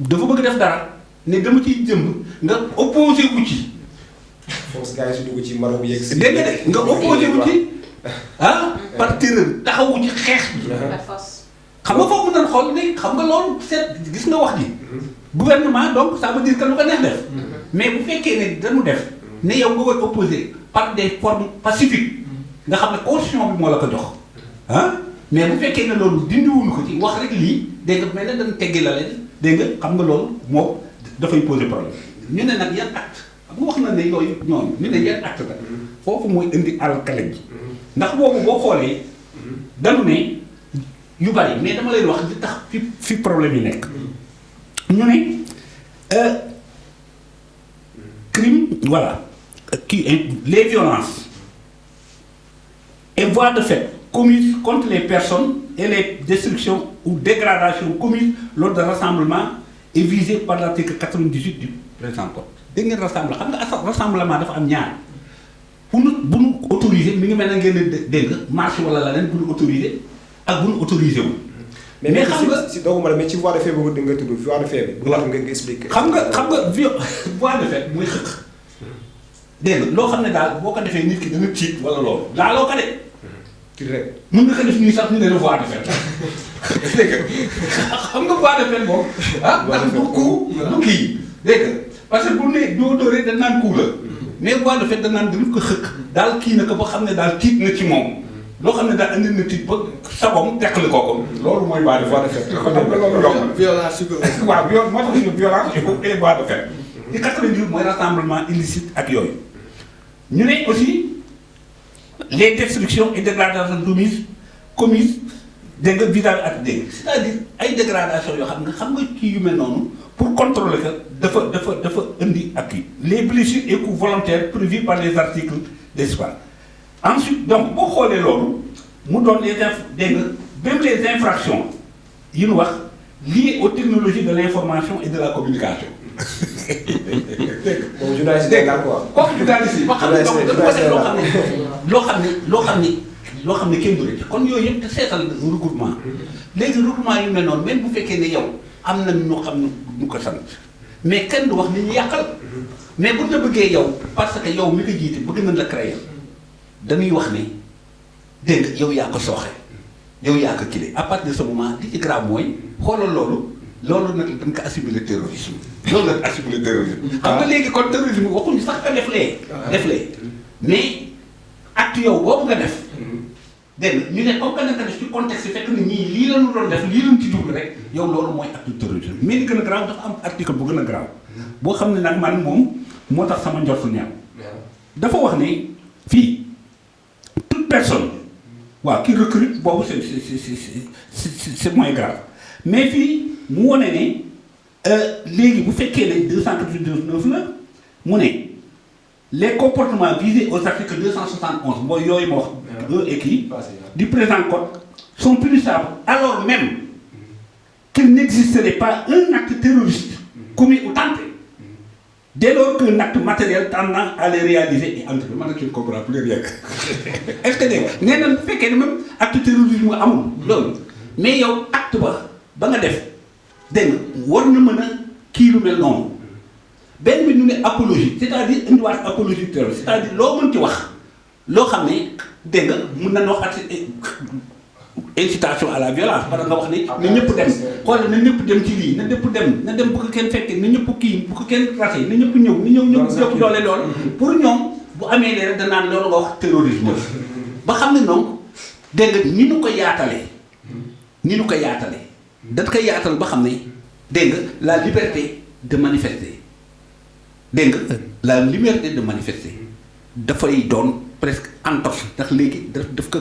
dafa bëgg def dara ne dama ciy jëm nga opposé wu ci. foofu gars yi su dugg ci Maroc yeeg. dégg nga de nga opposé wu ci par terreur taxawu ci xeex bi. xam nga foofu nañ xool ne xam nga loolu seet gis nga wax ji. gouvernement donc ça veut dire que lu ko neex def. mais bu fekkee ne dañu def ne yow nga koy opposé par des formes pacifiques nga xam ne constitution bi moo la ko jox mais bu fekkee ne loolu dindiwuñu ko ci wax rek lii dégg nga mel ne dañu teggi la leen dégg nga xam nga loolu moom dafay poser problème ñu ne nag yan acte xam nga wax na ne yooyu ñooñu ñu ne yan acte la foofu mooy indi alkale ji ndax boobu boo xoolee dañu ne yu bari mais dama leen wax li tax fi problème yi nekk ñu ne crime voilà les violences et voies de fait commises contre les personnes et les destructions ou dégradations commises lors de rassemblements est visé par l'article 98 du présent code. dégg ngeen rassemblement xam nga rassemblement dafa am ñaar bu nu autorisé mi ngi mel na ngeen dégg marche wala la leen bu nu autorisé ak bu nu autorisé wu. mais xam nga si dooguma la mais ci voie de fait boobu nga tudd voie de fait bi. bu la nga expliquer. xam nga voie de fait mooy xëq. dégg nga loo xam ne daal boo ko defee nit ki dana tiit wala loolu. laaloo ko de. kii rek. mën nga ko def nii sax ñu ne la voie de fait. dégg nga xam nga voie de fait moom. ndax du ku du kii. dégg nga parce que bu ne doo dóoree dañ naan kuu la. mais voie de fait dañ naan dana ko xëq. daal kii na ko ba xam ne daal tiit na ci moom. loo xam ne daal andi na tiit ba sabom teqali ko. loolu mooy voie de fait. kon nag loolu yomb. violence psychologique. waaw moo tax ñu violence et voie de fait. li 98 mooy rassemblement illicite ak yooyu. ñu ne aussi les destructions et dégradations commises dégg nga vis-à-vis ak dégg c'est-à-dire ay dégradations yoo xam nga kii yu mel noonu pour contrôler que dafa indi ak kii. les blessures et coups volontaires prévus par les articles d'espace. ensuite donc boo xoolee loolu mu doon dégg nga même les infractions yi ñu wax liées aux technologies de l'information et de la communication. moom journaliste dégg nga quoi. kooku journaliste yi ba xam ne donc dafa def loo xam ne kenn du rek kon yooyu yëpp te seetal regroupement léegi regroupement yu mel noonu même bu fekkee ne yow am na ñu xam ne ñu ko sant mais kenn du wax ni ñu yàqal mais bu ñu bëggee yow parce que yow mi ko jiite bëgg nañ la créer dañuy wax ne dégg nga yow yaa ko sooxe yow yaa ko kile à partir de ce moment li ci grave mooy xoolal loolu nag dañ ko assimiler terrorisme loolu nag assimiler terrorisme xam nga léegi kon terrorisme waxuñu sax ka def lee mais acte yow boobu nga def dégg nga ñu ne comme que nag def ci contexte fekk na ñii lii la ñu doon def lii lañ ci dugg rek yow loolu mooy acte terrorisme mais li gën a garaaw dafa am article bu gën a garaaw boo xam ne nag man moom moo tax sama njort su ñaaw dafa wax ne fii toute personne waaw qui recrute boobu c'est moins grave mais fii mu wone ne léegi bu fekkee ne 299 la mu ne les comportements visés aux articles 271 mooy yooyu ma wax et kii du présent code sont punissables alors même qu'il n'existerait pas un acte terroriste commis ou tenté dès lors qu'un acte matériel tendant à les réaliser est entrepris. Man nag je ne comprends plus rien. Est-ce que dégg nga nee na bu fekkee ne même acte terrorisme amul loolu mais yow acte ba nga def dégg nga war na mën a kii lu mel noonu benn bi ñu ne apologie c'est-à-dire indiwaat apologie terroriste c'est-à-dire loo mën ci wax loo xam ne dégg nga mun nañu wax ak incitation à la violence parce que nga wax ni na ñëpp dem xool na ñëpp dem ci lii na dem bu ko kenn fekkee na ñëpp kii bu ko kenn raté na ñëpp ñëw ñëpp doole lool pour ñoom bu amee lee rek danaan loolu nga wax terrorisme ba xam ne donc dégg nga ni ñu ko yaatalee dañ koy yaatal ba xam ne dégg nga la liberté de manifester dégg nga la liberté de manifester dafay doon presque entorse ndax léegi daf ko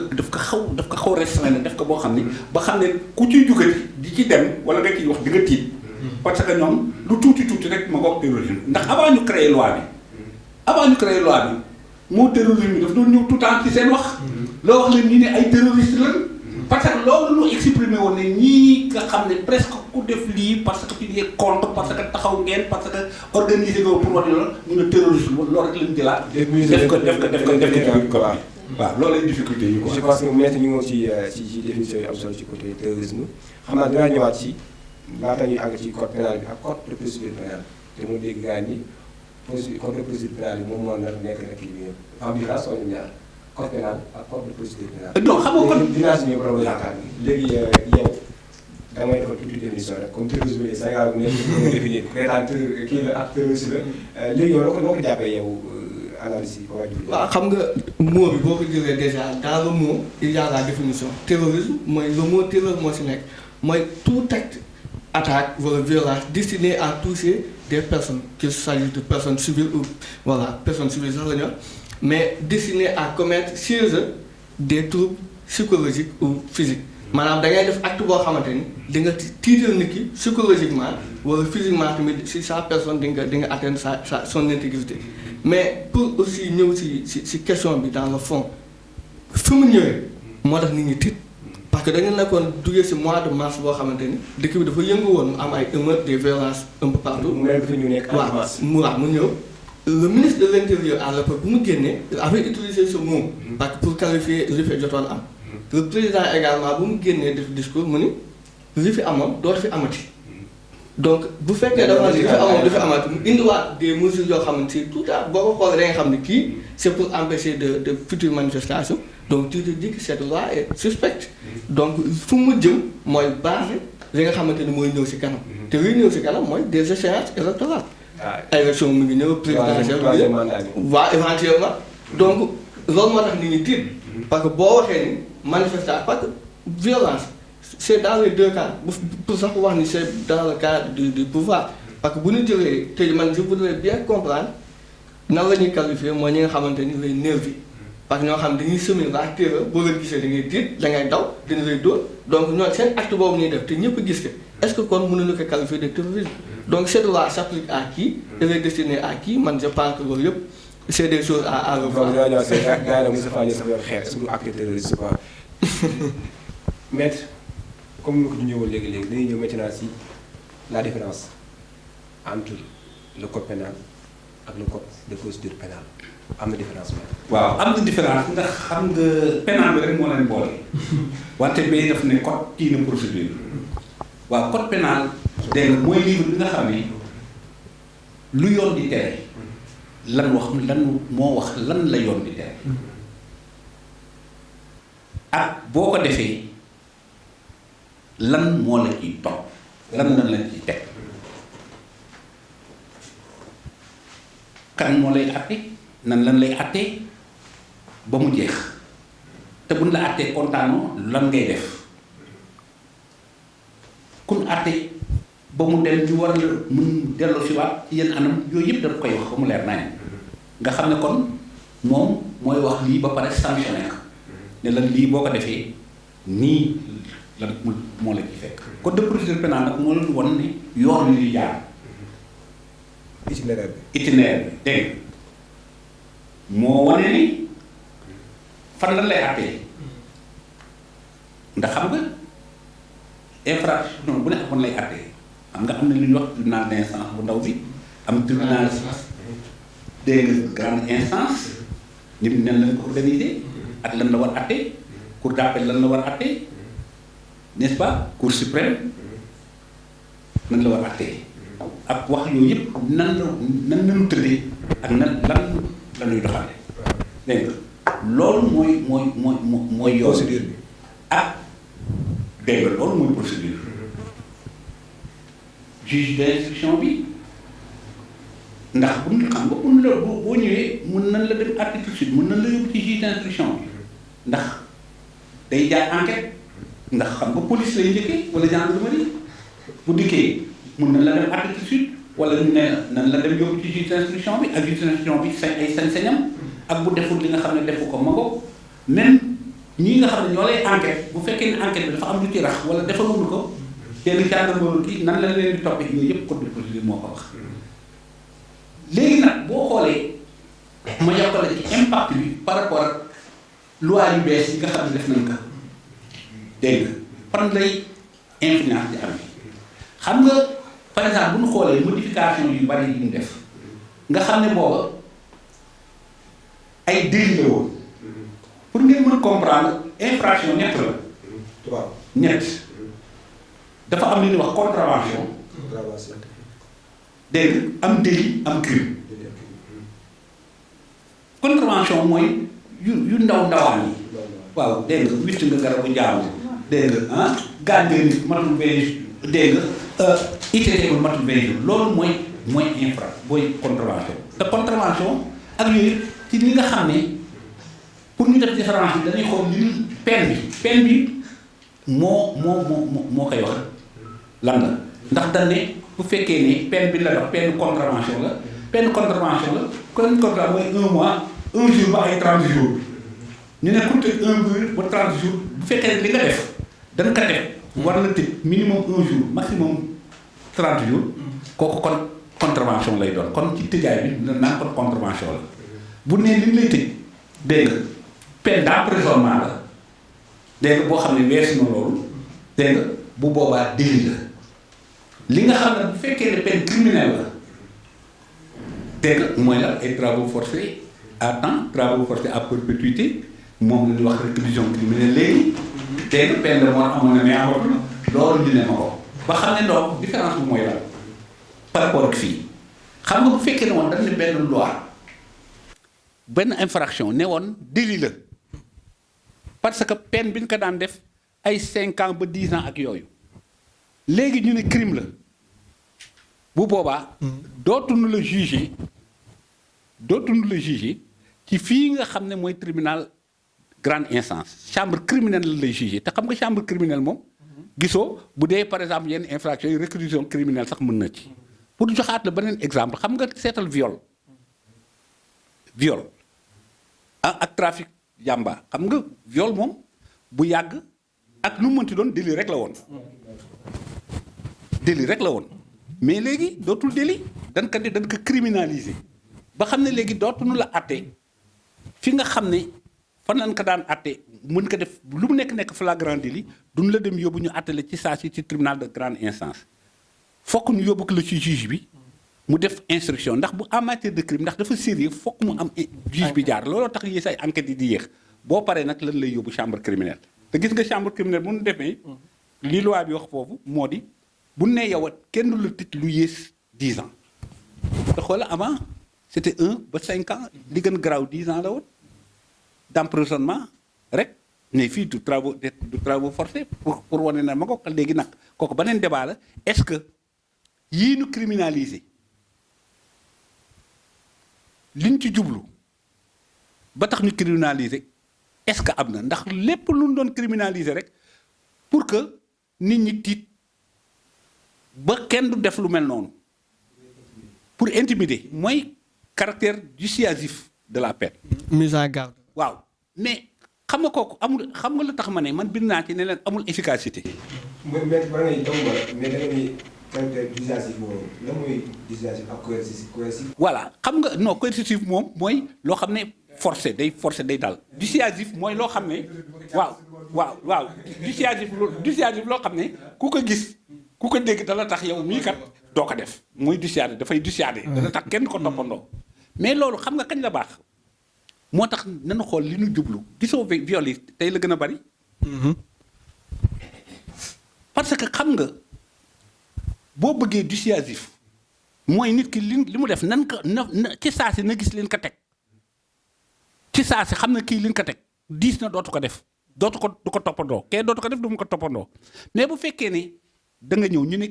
xaw restreindre def ko boo xam ne ba xam ne ku ciy jugati di ci dem wala nga ciy wax di nga tiit parce que ñoom lu tuuti rek ma ko wax terrorisme ndax avant ñu créer loi bi moo terrorisme bi daf doon ñëw tout le temps ci seen wax loo wax leen ñi ne ay terroriste lañ parce que loolu lu exprimé woon ne ñii nga xam ne presque ku def lii parce que tu es contre parce que taxaw ngeen parce que organisé nga pour wax loolu ñu ne terroriste loolu rek lañ jëlaat. def ko waaw loolu lay difficulté yi quoi. je pense que maître ñu ngi ci définition yu am solo ci côté terrorisme xam naa dinaa ñëwaat ci laata ñuy àgg ci code pénal bi ak code de procédure pénale te mu dégg gars ñi code de procédure pénale bi moom moo nar nekk na kii bi yëpp dafa am différence wala ñaar. code pénal ak code de procédure pénale. non xam nga kon dinaa si ñëw problème yaakaar bi léegi yow damay defal tuuti définition rek comme terrorisme bi Sénégal bu nekk ñu définir prétend kii la ak terrorisme la léegi yow noo ko jàppee yow analyse yi waaw xam nga mot bi boo ko jëlee déjà dans le mot il y a la définition terrorisme mooy le mot terreur moo si nekk mooy tout acte attaque wala violence destiné à toucher des personnes qu'il s'agisse de personnes civiles ou voilà personnes civiles sax la ñu mais destiné à commettre chez eux des troubles psychologiques ou physiques maanaam da ngay def acte boo xamante ni di nga tiital nit ki psychologiquement wala physiquement tamit si sa personne di nga atteindre son intégrité mais pour aussi ñëw si question bi dans le fond fi mu ñëwee moo tax nit ñi tiit parce que dañu nekkoon duggee si mois de mars boo xamante ni dëkk bi dafa yëngu woon mu am ay émeutes des violences un peu partout. waaw mu ñëw. Le ministre de l'Intérieur à l'époque bu mu génnee avait utilisé ce mot parce que pour qualifier li fi jotoon am le président également bu mu génnee def discours mu ni li fi amoon dootu fi amati donc bu fekkee dafa li fi amoon du fi amati mu indiwaat des mesures yoo xamante ni tout à boo ko xoolee da nga xam ne kii c'est pour empêcher de futures manifestations donc tu te dis que cette loi est suspecte donc fu mu jëm mooy basé li nga xamante ni mooy ñëw si kanam te liy ñëw si kanam mooy des échéances électorales élection mu ngi ñëw présidentielle waaw éventuellement donc loolu moo tax nit ñi tiit parce que boo waxee ni manifestation parce que violence c'est dans les deux cas pour sax wax ni c'est dans le cas du pouvoir parce que bu ñu jëlee tey man je voudrais bien comprendre nan la ñuy qualifier mooy ñi nga xamante ni lay nervi parce que ñoo xam dañuy semer la terreur boo leen gisee da ngay tiit da ngay daw dina lay dóor donc ñoo seen acte boobu ñuy def te ñëpp gis que est-ce que kon mënuñu ko qualifier de terrorisme donc cette loi s'applique à qui elle est destinée à qui man je pense que loolu yëpp c'est des choses à revoir. gars yi la Moussa Faye sax yor xeer est-ce que du acte terroriste quoi maître comme ni ko ñëwoon léegi dañuy ñëw maintenant si la différence entre le code pénal ak le code de procédure pénale am na différence bi. waaw am na différence ndax xam nga pénal bi rek moo leen boole wante bay daf ne code kii na procédure waaw code pénal dégg nga mooy livre bi nga xam ne lu yoon di tere lan moo wax lan la yoon di tere ak boo ko defee lan moo la ciy topp lan la ciy teg kan moo lay atte nan lan lay attee ba mu jeex te buñ la àttee kontaanoo lan ngay def kun àtte ba mu dem ñu war la mun delloo si waat ci yenn anam yooyu yëpp daf koy wax ba mu leer nañ nga xam ne kon moom mooy wax lii ba pare sanctionné ko ne lan lii boo ko defee nii lan moo la ci fekk code de procédure pénale nag moo leen won ne yoon wi ñuy jaar itinéraire bi dégg moo wane ni fan lan lay àttee ndax xam nga infraction bu ne fan lay àttee xam nga am na lu ñuy wax tribunal d'instance bu ndaw bi am tribunal dégg nga grande instance nit ñi nan lañ ko organiser ak lan la war àttee cour d'appel lan la war àttee n'est-ce pas cour suprême nan la war àttee ak wax yooyu yëpp nan lañu tëddee ak lan la ñuy doxale dégg nga loolu mooy yoon procédure bi ak dégg nga loolu mooy procédure juge d'instruction bi ndax bu ñu xam nga bu la boo ñëwee mun nañ la dem àtte tout de suite mun nañ la yóbbu ci juge d'instruction bi ndax day jaar enquête ndax xam nga police lay njëkkee wala gendarmerie bu dikkee mun nañ la dem àtte tout de suite wala ñu ne nan la dem yóbbu ci juge d'instruction bi ak juge d'instruction bi ay sañ-sañam ak bu deful li nga xam ne defu ko ma ko même ñii nga xam ne ñoo lay enquête bu fekkee ne enquête bi dafa am lu ci rax wala defalul ko kenn gendarmerie kii nan la leen di toppee yooyu yëpp code de procédure moo ko wax. léegi nag boo xoolee ma yokkale ci impact bi par rapport ak loi yu bees yi nga xam ne def nañ ko dégg nga fan lay influence di am xam nga par exemple bu ñu xoolee modification yu bari yi ñu def nga xam ne booba ay délit la woon pour ngeen mën comprendre infraction ñett la. waaw ñett dafa am li ñuy wax contravention. dégg nga am délit am crime contravention mooy yu ndaw ndawaan yi waaw dégg nga witt nga garabu jaamu dégg nga ah gaañ nga nit matul 20 dégg nga ITT bu matul 20 jours loolu mooy infra booy contravention te contravention ak yooyu ci li nga xam ne pour ñu def différence bi dañuy xool li peine bi moo koy wax lan la ndax dañ ne bu fekkee ni peine bi la dox peine contravention la peine contravention la kon contrat mooy 1 mois 1 jour ba ay 30 jours ñu ne ku tëj 1 jour ba 30 jours bu fekkee ne li nga def dañ ko def war na tëj minimum 1 jour maximum 30 jours kooku kon contravention lay doon kon ci tëjaay bi dina naan kon contravention la bu nee li ñu lay tëj dégg nga peine d'emprisonnement la dégg nga boo xam ne weesu na loolu dégg nga bu boobaa délit la li nga xam ne bu fekkee ne peine criminelle la dégg nga mooy la ay travaux forcés à temps travaux forcés à perpétuité moom la ñuy wax réclusion criminelle léegi dégg nga peine de mort amoon na mais amatul loolu ñu ne ma ko ba xam ne donc différence bi mooy la par rapport ak fii xam nga bu fekkee ne woon dañ ne benn loi benn infraction ne woon délit la parce que peine bi ñu ko daan def ay 5 ans ba 10 ans ak yooyu léegi ñu ne crime la bu boobaa dootuñu la juger ci fii nga xam ne mooy tribunal grande instance chambre criminelle la lay juger te xam nga chambre criminelle moom gisoo bu dee par exemple yenn infraction yi réclusion criminelle sax mën na ci pour joxaat la beneen exemple xam nga seetal viol ak trafic yamba xam nga viol moom bu yàgg ak lu mënti doon délit rek la woon mais léegi dootul délit dañ ko criminaliser ba xam ne léegi dootuñu la àtte fi nga xam ne fan lañ ko daan àtte mën ko def lu mu nekk flagrant délit duñ la dem yóbbu ñu àtte la ci saa si ci tribunal de grande instance fokk ñu yóbbu ko la ci juge bi mu def instruction ndax bu en matière de crime ndax dafa sérieux fokk mu am juge bi jaar looloo tax yi say enquête yi di yéex boo paree nag lan lay yóbbu chambre criminelle te gis nga chambre criminelle bu ñu defee li loi bi wax foofu moo di bu ne yow kenn du la tëj lu yées 10 ans te xoola avant c'était 1 ba 5 ans li gën garaaw 10 ans la woon d'emprisonnement rek mais fii du travaux forcés pour wane na ma ko léegi nag kooku beneen débat la est-ce que yii nu criminaliser liñ ci jublu ba tax ñu criminaliser est-ce que am na ndax lépp lu ñu doon criminaliser rek pour que nit ñi tiit ba kenn du def lu mel noonu pour intimider mooy caractère dissuasif de la peine. mise en garde. waaw mais xam nga kooku amul xam nga lu tax ma ne man bind naa ci ne leen amul efficacité. mais ba ngay taw mais da nga ni caractère dissuasif boobu lan mooy dissuasif ak coercitif. voilà xam nga non coercitif moom mooy loo xam ne forcé day dal dissuasif mooy loo xam ne waaw dissuasif loo xam ne ku ko gis ku ko dégg dala tax yow mii kat doo ko def mooy dissuader dafay dissuader dana tax kenn ko toppandoo mais loolu xam nga kañ la baax moo tax nañu xool li ñu jublu gisoo viol yi tey la gën a bari parce que xam nga boo bëggee dissuasif mooy nit ki li mu def nan ko na ci saa si na gis leen ko teg ci saa si xam na kii leen ko teg diis na dootu ko def du ko toppandoo dootu ko def du mu ko toppandoo mais bu fekkee ne da nga ñëw ñu ne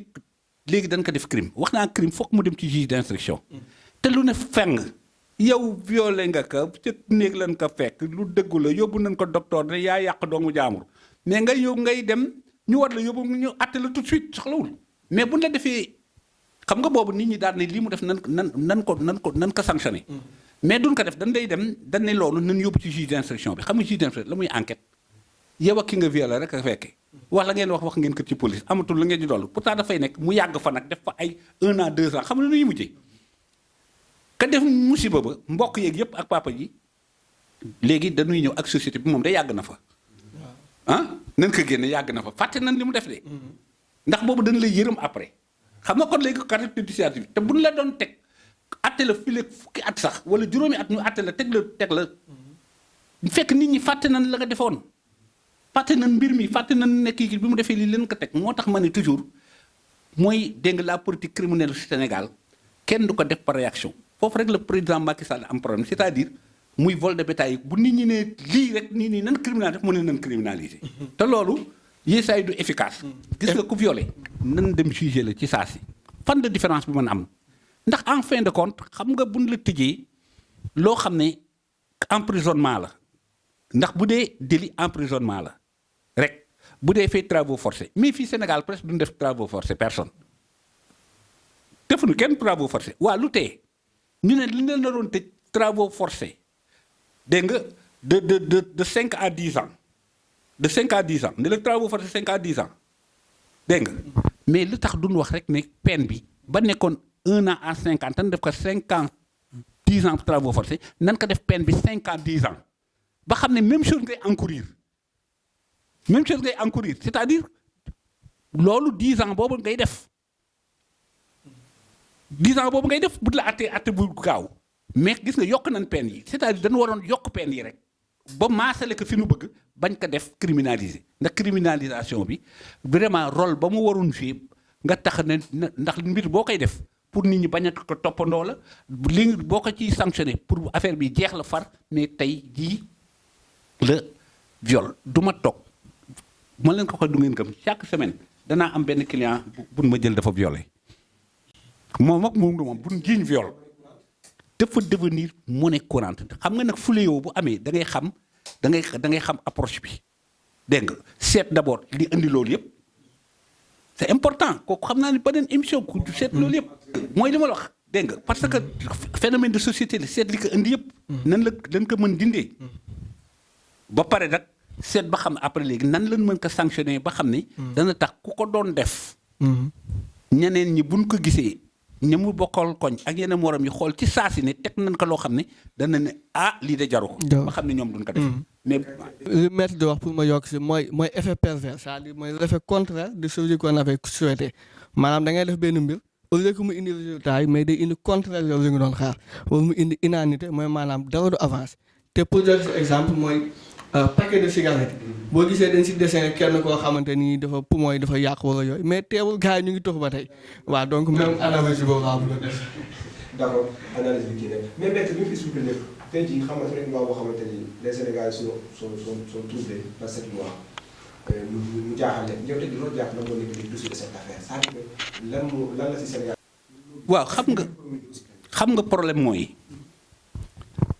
léegi dañ ko def crime wax naa crime foog mu dem ci juge d'instruction te lu ne feng yow violé nga ko ca néeg lañ ko fekk lu dëggu la yóbbu nañ ko docteur ne yaa yàq doomu jaamur mais nga yow ngay dem ñu war la yóbbu ñu àtte la tout de suite soxlawul mais buñ la defee xam nga boobu nit ñi daal ne lii mu def nan ko sanctionné mais duñ ko def dañ ne loolu nan yóbbu ci juge d'instruction bi xam nga juge d'instruction la muy enquête yow ak ki nga violé rek a fekkee wax la ngeen wax ngeen ko ci police amatul la ngeen di dollu pourtant dafay nekk mu yàgg fa nag def fa ay 1 an 2 ans xam nga nu ñuy mujjee ka def musiba ba mbokk yeeg yëpp ak papa ji léegi dañuy ñëw ak société bi moom day yàgg na fa nan ko génne yàgg na fa fàtte nañ li mu def de ndax boobu dañ lay yërëm après xam nga kon léegi caractère dissuasif te buñ la doon teg atte la fii fukki at sax wala juróomi at ñu atte la teg la fekk nit ñi fàtte nañ la nga defoon fàtte nañ mbir mi fàtte nañ ne kii bi mu defee lii leen ko teg moo tax ma ne toujours mooy dégg nga la politique criminelle Sénégal kenn du ko def par réaction foofu rek le président Macky Sall am problème c'est-à-dire muy vol de bétail bu nit ñi ne lii rek nii nii nan criminaliser mu ne nan criminaliser te loolu yeesaay du efficace gis nga ku violé nan dem juger la ci saa si fan de différence bi mën a am ndax en fin de compte xam nga buñ la tëjee loo xam ne emprisonnement la ndax bu dee délit emprisonnement la rek bu dee fay travaux forcés mais fii Sénégal presque duñ def travaux forcés personne defuñu kenn travaux forcés waa lu tee ñu ne li leen la doon tëj travaux forcés dégg nga de 5 à 10 ans de 5 à 10 ans ne la travaux forcés 5 à 10 ans dégg nga mais lu tax duñ wax rek ne peine bi ba nekkoon 1 an à 5 ans tan def ko 5 ans 10 ans travaux forcés nan ko def peine bi 5 ans 10 ans ba xam ne même chose ngay encourir c'est-à-dire loolu 10 ans boobu ngay def 10 ans boobu ngay def bu la atte bu gaaw mais gis nga yokk nañ peine yi c'est-à-dire dañu waroon yokk peine yi rek ba maasale ko fi nu bëgg bañ ko def criminaliser ndax criminalisation bi vraiment rôle ba mu waroon jouer nga tax ne ndax mbir boo koy def pour nit ñi bañ a ko toppandoo la li boo ko ciy sanctionné pour affaire bi jeex la far mais tey jii le viol du ma toog ma leen ko du ngeen gëm chaque semaine danaa am benn client bu ma jël dafa violé moom ak moom buñ jiiñ viol dafa devenir monnaie courante xam nga nag fléau bu amee da ngay xam da ngay xam approche bi dégg nga seet d'abord li indi loolu yëpp c'est important kooku xam naa ni beneen émission ku seet loolu yëpp mooy li ma la wax dégg nga parce que phénomène de société la seet li ko indi yëpp nan la dañ ko mën dindee ba pare nag seet ba xam après léegi nan lañ mën ko sanctionner ba xam ni dana tax ku ko doon def ñeneen ñi buñ ko gisee ña mu bokkal koñ ak yeneen morom yi xool ci saa si ne teg nañ ko loo xam ne dana ne lii de jaru ko ba xam ne ñoom duñ ko def mais li maître di wax pour ma yokk si mooy effet pervers c'est-à-dire mooy l'effet contraire de celui qu'on avait souhaité maanaam da ngay def benn mbir au lieu que mu indi résultat yi mais day indi contraire yow li nga doon xaar wala mu indi inanité mooy maanaam dara du avance te pour jël si exemple mooy paquet de cigarette boo gisee dañ si dessin kenn koo xamante ni dafa poumon yi dafa yàq wala yooyu mais teewul gars yi ñu ngi tox ba tey waaw donc même analyse boobu laa bëgg a def. d'accord analyse bi kii nag mais maître bi ñu fi expliqué lépp tey jii xamante ne loi boo xamante ni les Sénégalais sont troublés par cette loi mu jaaxal leen yow tey di loolu jàpp na moo nekk di dossier de cette affaire c'est-à-dire que lan la si Sénégal. waaw xam nga problème mooy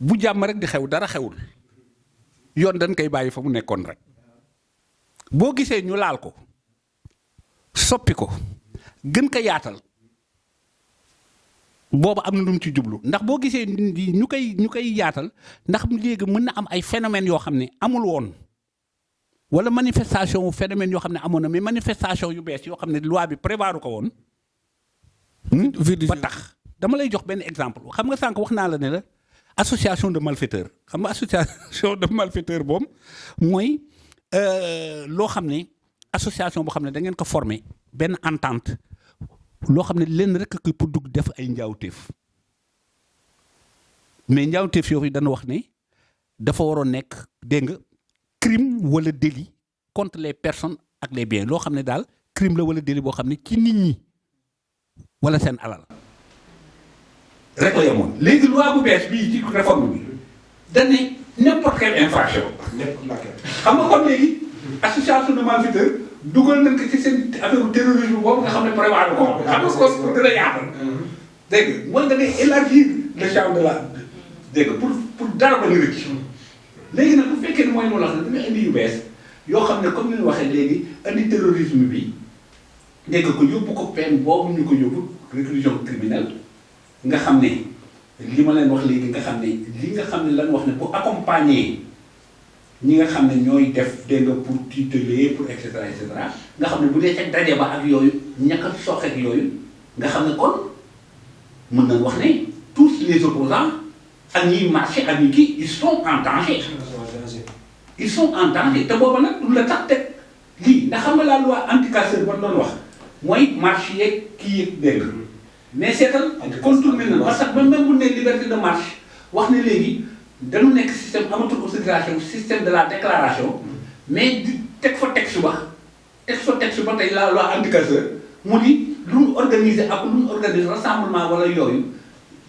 bu jàmm rek di xew dara xewul yoon dañ koy bàyyi fa mu nekkoon rek boo gisee ñu laal ko soppi ko gën ko yaatal boobu am na lu mu ci jublu ndax boo gisee ñu koy yaatal ndax léegi mën na am ay phénomènes yoo xam ne amul woon wala manifestation phénomène yoo xam ne amoon na mais manifestation yu bees yoo xam ne loi bi prévoiru ko woon. ba tax dama lay jox benn exemple xam nga sànq wax naa la ne la association de malfaiteurs xam nga association de malfaiteurs boobu mooy loo xam ne association boo xam ne da ngeen ko former benn entente loo xam ne lenn rek ko pour dugg def ay njaawteef mais njaawteef yooyu dana wax ne dafa waroon nekk dégg nga crime wala délit contre les personnes ak les biens loo xam ne daal crime la wala délit boo xam ne ci nit ñi wala seen alal rek la yemoon. léegi loi bu bees bii ci réforme bi dañ ne n'importe quelle infraction. xam nga comme léegi association de malfaiteurs dugal nañ ko ci seen affaire terrorisme boobu nga xam ne prévoir ko xam nga ko pour gën a yaatal. dégg nga mooy da ngay élargir le champ de la dégg nga pour dara ba ñu rëcc. léegi nag bu fekkee ne mooy moo la xam ne da nga indi yu bees yoo xam ne comme ni ñu waxee léegi indi terrorisme bi dégg ko yóbbu ko peine boobu ñu ko yóbbu réclusion criminelle nga xam ne li ma leen wax léegi nga xam ne li nga xam ne lan wax ne pour accompagner ñi nga xam ne ñooy def dégg nga pour tuteler pour et cetera nga xam ne bu dee ca daje ba ak yooyu ñàkk a soxe ak yooyu nga xam ne kon mën nañ wax ne tous les opposants ak ñiy marché ak ñi kii ils sont en danger. ils sont en danger te booba nag du la tax teg lii ndax xam nga la loi anti-casseur ba doon wax mooy marche yeeg kii yeeg dégg mais seetal contourné na parce que même bu ne liberté de marche wax ne léegi dañu nekk système amatul autorisation système de la déclaration mais di teg fa texte ba tey la loi anti-casseur mu di lu mu organiser ak lu mu organiser rassemblement wala yooyu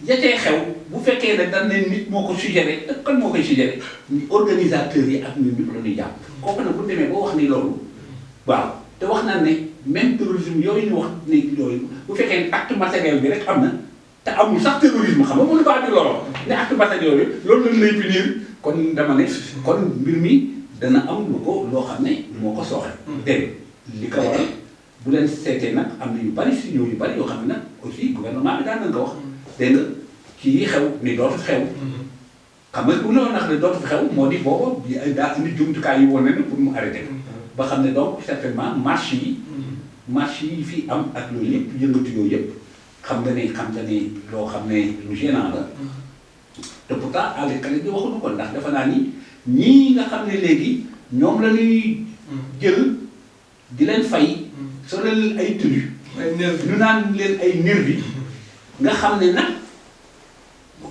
yatee xew bu fekkee ne dañ ne nit moo ko suggéré te kan moo koy suggéré organisateurs yi ak ñun ñëpp la ñuy jàpp kooku nag bu demee boo wax ni loolu waaw te wax naa ne même terrorisme yooyu ñu wax ne yooyu bu fekkee ne acte matériel bi rek am na te amul sax terrorisme xam nga mënu baa di loolu ne acte matériel bi loolu lañ lay punir kon dama ne kon mbir mi dana am lu ko loo xam ne moo ko sooxe dégg li ko waral bu leen seetee nag am na yu bari signaux yu bari yoo xam ne nag aussi gouvernement bi daan nañ ko wax dégg nga kii xew ni dootu xew xam nga bu la wax ne dootu xew moo di booba daa indi jumtukaay yi wane na pour mu arrêté ba xam ne donc certainement marche yi fii am ak loolu yëpp yëngatu yooyu yëpp xam nga ne loo xam ne lu gênant la te pourtant àllkale bi waxuñu ko ndax dafa naa ni ñii nga xam ne léegi ñoom la ñuy jël di leen fay soo leen ay tenue ñu naan leen ay nervi nga xam ne nag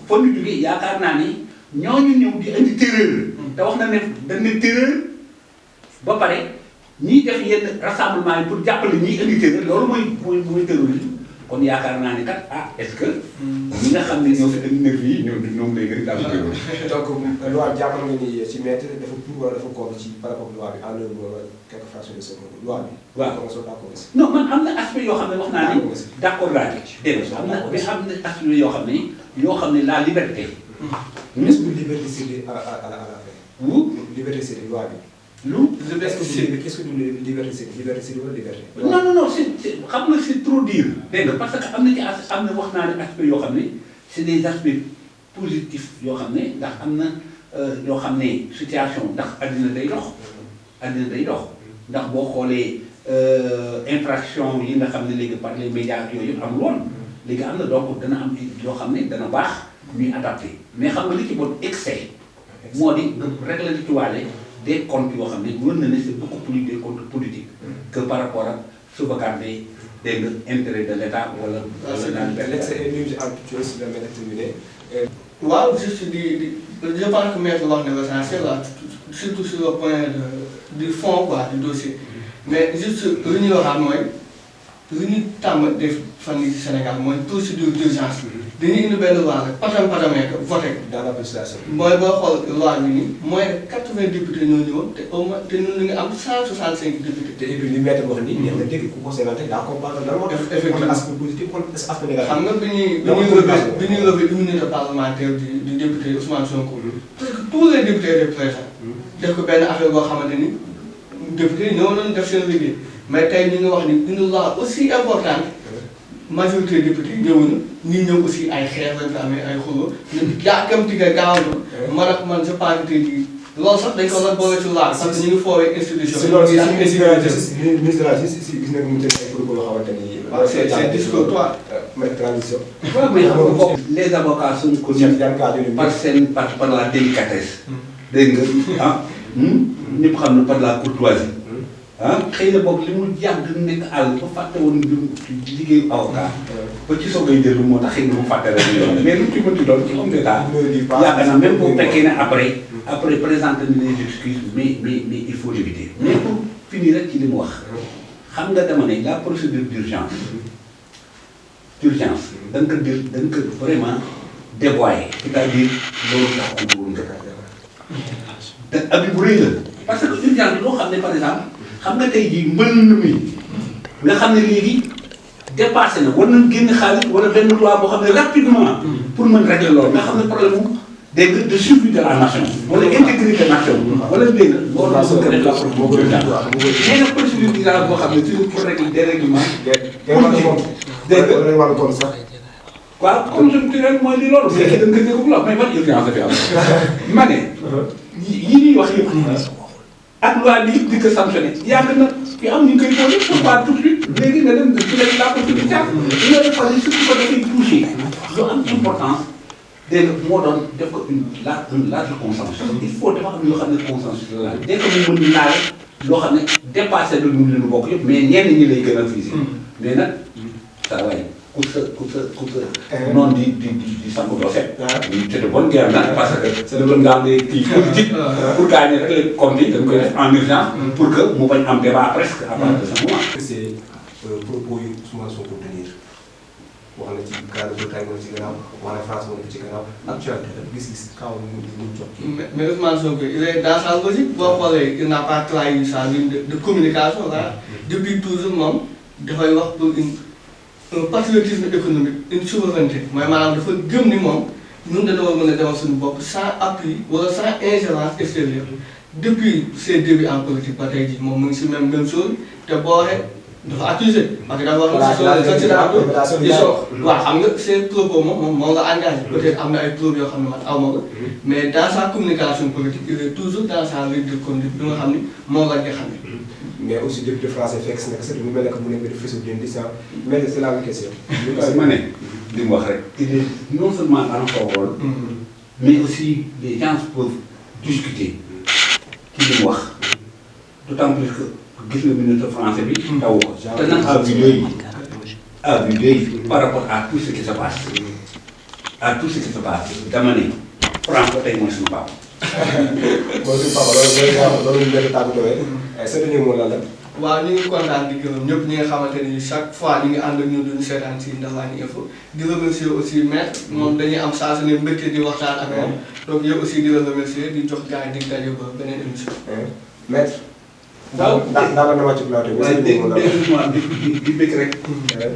fa ñu jógee yaakaar naa ni ñooñu ñëw di indi terreur te wax na ne dañ ne terreur ba pare ñiy def yenn rassemblement yi pour jàppale ñiy indi terreur loolu mooy terrorisme kon yaakaar naa ne kat est-ce que ñi nga xam ne ñoo fi indi nervi yi ñoom lay gën daal terrorisme. donc loi bi jàppal nga ni ci maître dafa pour wala dafa kooku ci par rapport loi bi en wala quelques fractions de seconde loi bi. waaw kon soo d'accord aussi. non man am na aspect yoo xam ne wax naa ni d'accord laa ci dégg nga am na aspect yoo xam ne la liberté. est-ce que liberté c'est à la fin. liberté c'est loi bi. est-ce que du liberté c'est wala liberté. non c'est xam nga c'est trop dire. dégg nga parce que am na wax naa ne aspect yoo xam ne c'est des aspects positifs yoo xam ne ndax am na yoo xam ne situation ndax addina day dox. ndax boo xoolee infraction yi nga xam ne léegi par les médias ak yooyu yëpp amul woon léegi am na donc dana am yoo xam ne dana baax ñuy adapté mais xam nga li ci bon excès moo di régler di tuwaale des comptes yoo xam ne wër na ne c'est beaucoup plus des comptes politiques que par rapport ak sauvegarder dégg nga intérêt de l'État wala naan waaw juste je pense que maître wax na l'essentiel là surtout sur le point du fond quoi du dossier mais juste lu ñuy waxaat mooy lu ñu tàmm def fan yii ci Sénégal mooy procédure d'urgence dañuy indi benn loi rek patamee ko voté dans la législation. mooy boo xool loi bi nii mooy 80 députés ñoo ñëwoon te au moins te ñun ñu ngi am 165 députés. te et puis li maître wax nii neex na dégg ku ko sénanté daa comprendre lan moo tax. effectivement aspect positif wala aspect négatif. xam nga bi ñuy lever immunité parlementaire du député Ousmane Sonko. parce que tous les députés étaient présents. def ko benn affaire boo xamante ni député ñoo doon def seen liggéey mais tey ñu ngi wax ni une loi aussi importante majorité député ñëwuñu ñii ñëw aussi ay xeex lañ ko amee ay xuloo ñu yàkkamti nga gaawantu man ak man je pense que tey jii loolu sax dañ ko doon boole ci loi parce que ñu ngi foowee institution. si loolu si ministre de la justice gis nañ ko mu jël ay propos yoo xamante ni. c'est discourtois. transition. waaw mais xam nga les avocats sont connus par la délicatesse. dégg nga ah ñëpp xam na par la courtoisie. ah xëy na boog li mu yàgg nekk àll ba fàtte woon liggéeyu avocat. ba ci soog ay jël moo tax xëy na mu fàtte rek mais lu ci mënti doon ci homme d'état yaakaar naa même bu fekkee ne après présenter les excuses mais il faut l'éviter. mais pour finir rek ci li mu wax xam nga dama ne la procédure d'urgence da nga ko vraiment dévoyer c'est-à-dire loolu tax ko woon te abi bu rëy la parce que urgence loo xam ne par exemple xam nga tey jii mbënn mi nga xam ne léegi dépassé na war nañ génn xaalis wala benn loi boo xam ne rapidement pour mën régler loolu nga xam ne problème mu dégg nga de survie de la nation wala intégrité nation wala dégg nga loolu la ko def la moo gën a mais nag procédure d'urgence boo xam ne toujours pour régler dérèglement dégg nga wàllu kon sax waaw conjoncturel mooy li loolu fekkee da nga ko déglu la mais man urgence dafay am ma ne yi ñuy wax yëpp ak loi bi di ko sanctionné yàgg na fi am ñu koy posé pourquoi tout de suite léegi nga dem ci la possibilité loolu dafa ne surtout que dafay touché lu am importance dégg nga moo doon def ko un large consensus il faut dafa am yoo xam ne consensus la dès que mu mën naa loo xam ne dépassé lu ñu leen bokk yëpp mais ñenn ñi lay gën a fii mais nag saa waay ku sa noonu di sànq doo set. c'est de bonne guerre nag parce que c'est de bonne guerre kii politique pour gagner rek les comptes yi dañ koy def en urgence pour que mu bañ am débat presque à partir de ce moment. c'est propos yu Ousmane Sonko tenir wax na ci Grande-Bretagne moo ci gannaaw wax na France moo ci gannaaw actualité gis-gis kaw mu jot. mais Ousmane Sonko il est dans sa logique boo xoolee il n'a pas trahi sa ligne de communication là depuis toujours moom dafay wax pour un patriotisme économique une souveraineté mooy maanaam dafa gëm ni moom ñun dañoo mën a demal suñu bopp sans appui wala sans ingérence extérieure depuis ses débuts en politique ba tey jii moom mu ngi si même chose te boo waxee dafa accusé parce que dafa wax ne waaw xam nga ses propos moom la engagé peut-être am na ay preuves yoo xam ne man aw ma ko mais dans sa communication politique il est toujours dans sa ligne de conduite bi nga xam ni moom lañ ko xam ne mais aussi député français fekk si nag c'est mu mel ne que mu nekk di fësal di indi ça mais c'est la même question. ma ne li mu wax rek il est non seulement en faveur mais aussi les gens peuvent discuter ci li mu wax d'autant plus que gis nga ministre français bi taw ko te nag à vue d'œil par rapport à tout ce qui se passe dama ne France ba tey mooy suñu papa. mooy suñu papa loolu ñu leen tàggatoo sa dernier mot lan la. waaw ñu ngi kontaan di gërëm ñëpp ñi nga xamante ni chaque fois ñu ngi ànd ak ñun duñu seetaan si Ndefleng Info di remercier aussi maître moom dañuy am saa su ne mbégte di waxtaan ak moom donc yow aussi di la remercier di jox gars yi di daje ba beneen émission. maître. waaw ndax na wàcc plateau bi. waaye di bëgg rek.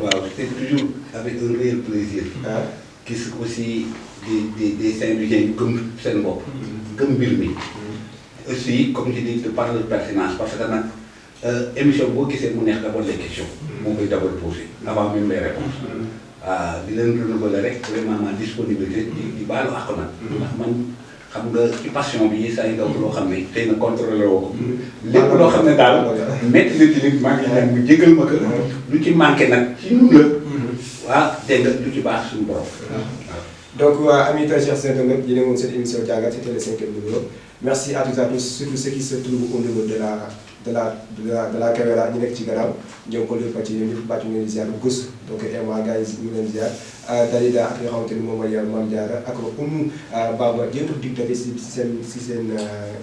waaw c'est toujours avec un réel plaisir. gis aussi des Saint-Louisiens yu gëm seen bopp. gëm mbir mi. aussi comme je dis de par leur pertinence parce que nag émission boo gisee mu neex d'abord les questions. moo koy d'abord posé avant même les réponses. di leen renouveler rek vraiment ma disponibilité di baalu àq nag. ndax man xam nga ci passion bi saa yu daw loo xam ne xëy na contrôlé woo ko. lépp loo xam ne daal métti na ci nit maa ngi ñaan mu jégal ma ko. lu ci manqué nag ci ñun la. waaw dégg nga lu ci baax suñu borom. donc amis chers internautes yéen a ngi woon cette émission Diangat c'était le 5e numéro merci à toutes et à tous surtout ceux qui se trouvent au niveau de la caméra ñu nekk ci gannaaw ñoom ko lépp ci ñoom ñëpp bàcc ñu leen ziar Gous donc Emma gars yi ñu leen ziar Dalida ak nga xamante ni moom mooy Mame Diarra ak Oumou Baba jëntu dig dafe si seen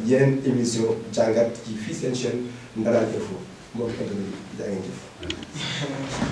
yeneen émission Diangat ci fii seen chaîne Ndefleng Info moom internet bi jaa ngeen jëf